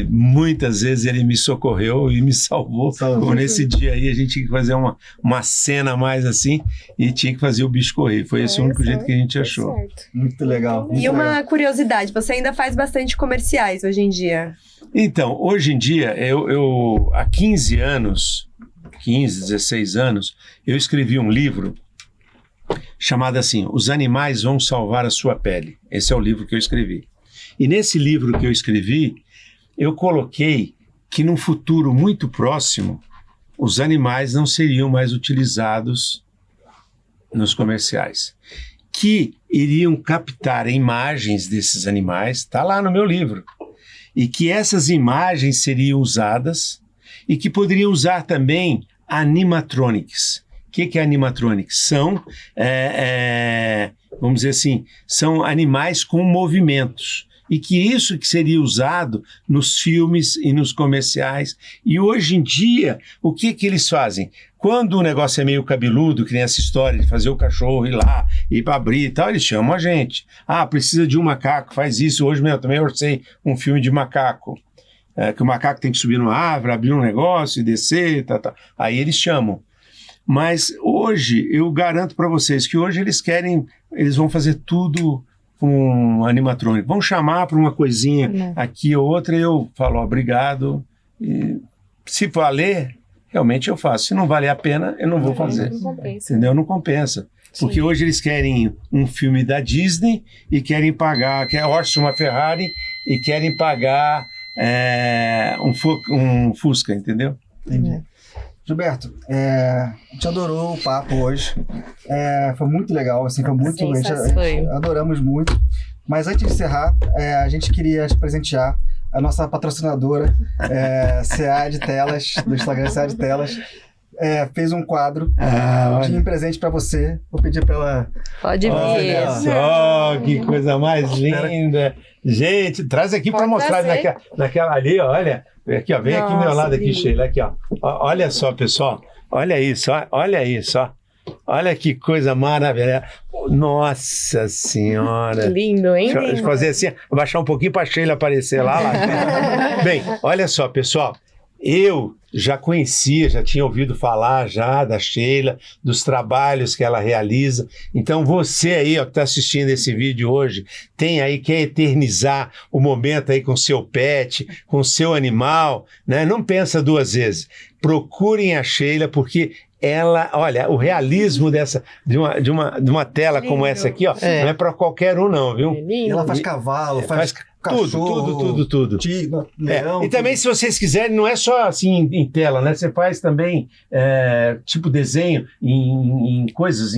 muitas vezes ele me socorreu e me salvou. Como nesse dia aí a gente tinha que fazer uma cena mais assim e tinha que fazer o bicho correr. Foi esse o único jeito que a gente achou. Muito legal. E uma curiosidade, você ainda faz bastante comerciais hoje em dia? Então, hoje em dia, eu há 15, 16 anos, eu escrevi um livro chamado assim, Os Animais Vão Salvar a Sua Pele. Esse é o livro que eu escrevi. E nesse livro que eu escrevi, eu coloquei que num futuro muito próximo, os animais não seriam mais utilizados nos comerciais. Que iriam captar imagens desses animais, está lá no meu livro, e que essas imagens seriam usadas e que poderiam usar também animatronics. O que é animatronics? São, vamos dizer assim, são animais com movimentos. E que isso que seria usado nos filmes e nos comerciais. E hoje em dia, o que eles fazem? Quando o negócio é meio cabeludo, que nem essa história de fazer o cachorro ir lá, ir para abrir e tal, eles chamam a gente. Ah, precisa de um macaco, faz isso. Hoje mesmo eu também orcei um filme de macaco. Que o macaco tem que subir numa árvore, abrir um negócio e descer, tá. Aí eles chamam. Mas hoje, eu garanto para vocês que hoje eles vão fazer tudo com animatrônico. Vão chamar para uma coisinha aqui ou outra, eu falo obrigado. E se valer, realmente eu faço. Se não valer a pena, eu não vou fazer. Não compensa. Entendeu? Não compensa. Sim. Porque hoje eles querem um filme da Disney e querem pagar, quer Orson, uma Ferrari, e querem pagar um Fusca, entendeu? Entendi. Gilberto, a gente adorou o papo hoje. Foi muito legal, assim, foi muito. A gente adoramos muito. Mas antes de encerrar, a gente queria te presentear a nossa patrocinadora, CA de Telas, do Instagram CA de Telas. fez um quadro olha. de presente pra você. Vou pedir pra ela... Pode vir. Olha só, que coisa mais linda. Gente, traz aqui para mostrar naquela ali, ó, olha. Aqui, ó, vem aqui do meu lado aqui, Sheila, aqui, ó. Olha só, pessoal. Olha isso, olha isso, ó. Olha que coisa maravilhosa. Nossa Senhora. Lindo, hein? Deixa eu fazer assim, abaixar um pouquinho para a Sheila aparecer lá. Bem, olha só, pessoal. Eu já conhecia, já tinha ouvido falar já da Sheila, dos trabalhos que ela realiza. Então você aí, ó, que está assistindo esse vídeo hoje, quer eternizar o momento aí com seu pet, com seu animal, né? Não pensa duas vezes. Procurem a Sheila, porque ela, olha, o realismo de uma tela Lindo. como essa aqui, ó, não é para qualquer um não, viu? E ela faz cavalo, faz cachorro, tudo. Tigre, leão. E também, se vocês quiserem, não é só assim em tela, né? Você faz também tipo desenho em coisas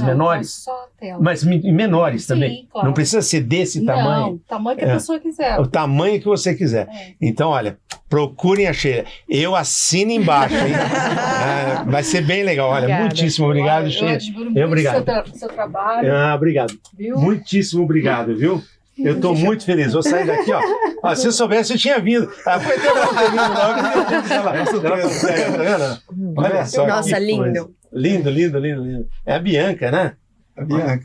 menores. Só tela. Mas em menores Sim, também. claro. Não precisa ser desse tamanho. Não, o tamanho que a pessoa quiser. O tamanho que você quiser. Então, olha, procurem a Sheila. Eu assino embaixo, hein? Vai ser bem legal. Olha, Obrigada. muitíssimo obrigado, Sheila. Eu admiro muito Obrigado. seu trabalho, Obrigado. viu? Muitíssimo obrigado, viu? Eu tô muito feliz. Vou sair daqui, ó. Se eu soubesse, eu tinha vindo. Foi até bom ter vindo logo. Olha só. Nossa, que lindo. coisa. Lindo. É a Bianca, né?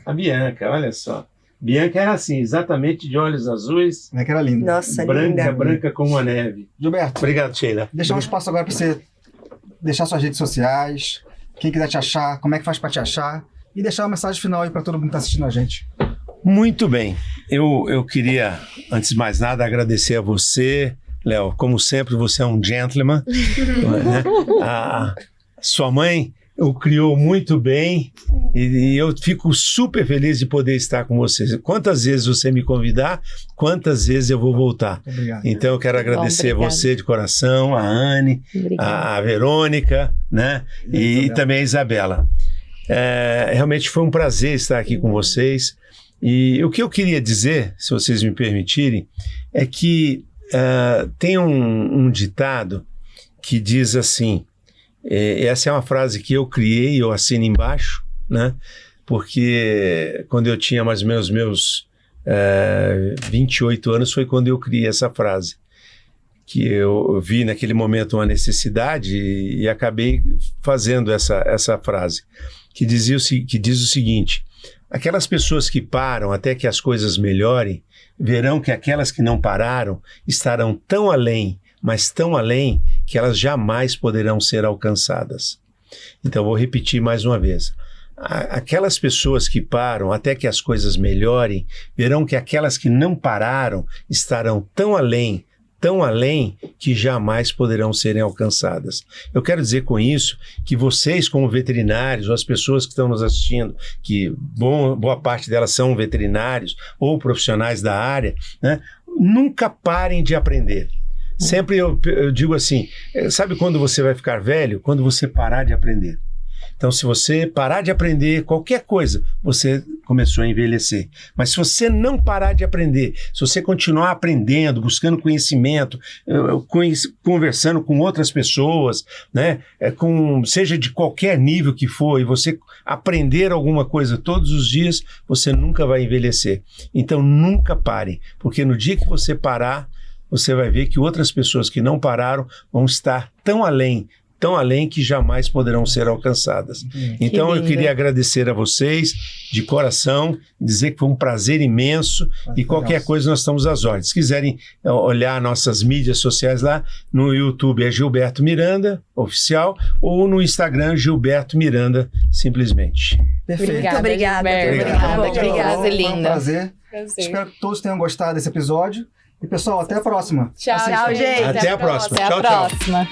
A Bianca, olha só. Bianca era assim, exatamente de olhos azuis, Como é que era linda. Nossa, branca, linda. branca como a neve. Gilberto, Obrigado, Sheila. deixar um espaço agora pra você deixar suas redes sociais, quem quiser te achar, como é que faz pra te achar, e deixar uma mensagem final aí pra todo mundo que tá assistindo a gente. Muito bem. Eu queria, antes de mais nada, agradecer a você, Léo. Como sempre, você é um gentleman. Né? A sua mãe o criou muito bem e eu fico super feliz de poder estar com vocês. Quantas vezes você me convidar, quantas vezes eu vou voltar. Obrigado. Então eu quero agradecer a obrigada. você de coração, a Anne, Obrigada. a Verônica, né? E também a Isabela. Realmente foi um prazer estar aqui com vocês. E o que eu queria dizer, se vocês me permitirem, é que tem um ditado que diz assim, essa é uma frase que eu criei, eu assino embaixo, né? Porque quando eu tinha mais ou menos meus 28 anos foi quando eu criei essa frase, que eu vi naquele momento uma necessidade e acabei fazendo essa frase, que diz o seguinte: aquelas pessoas que param até que as coisas melhorem, verão que aquelas que não pararam estarão tão além, mas tão além, que elas jamais poderão ser alcançadas. Então, vou repetir mais uma vez. Aquelas pessoas que param até que as coisas melhorem, verão que aquelas que não pararam estarão tão além, que jamais poderão serem alcançadas. Eu quero dizer com isso que vocês, como veterinários, ou as pessoas que estão nos assistindo, que boa parte delas são veterinários ou profissionais da área, né, nunca parem de aprender. Sempre eu digo assim, sabe quando você vai ficar velho? Quando você parar de aprender. Então, se você parar de aprender qualquer coisa, você começou a envelhecer. Mas se você não parar de aprender, se você continuar aprendendo, buscando conhecimento, conversando com outras pessoas, né, seja de qualquer nível que for, e você aprender alguma coisa todos os dias, você nunca vai envelhecer. Então, nunca pare, porque no dia que você parar, você vai ver que outras pessoas que não pararam vão estar tão além que jamais poderão ser alcançadas. Então eu queria agradecer a vocês de coração, dizer que foi um prazer imenso e qualquer coisa nós estamos às ordens. Se quiserem olhar nossas mídias sociais lá, no YouTube é Gilberto Miranda, oficial, ou no Instagram Gilberto Miranda, simplesmente. Perfeito. Muito obrigada. Gilberto. Obrigada, Foi um linda. prazer. Espero que todos tenham gostado desse episódio. E pessoal, até a próxima. Tchau, Tchau, gente. Até a próxima. Até a Tchau, tchau. próxima.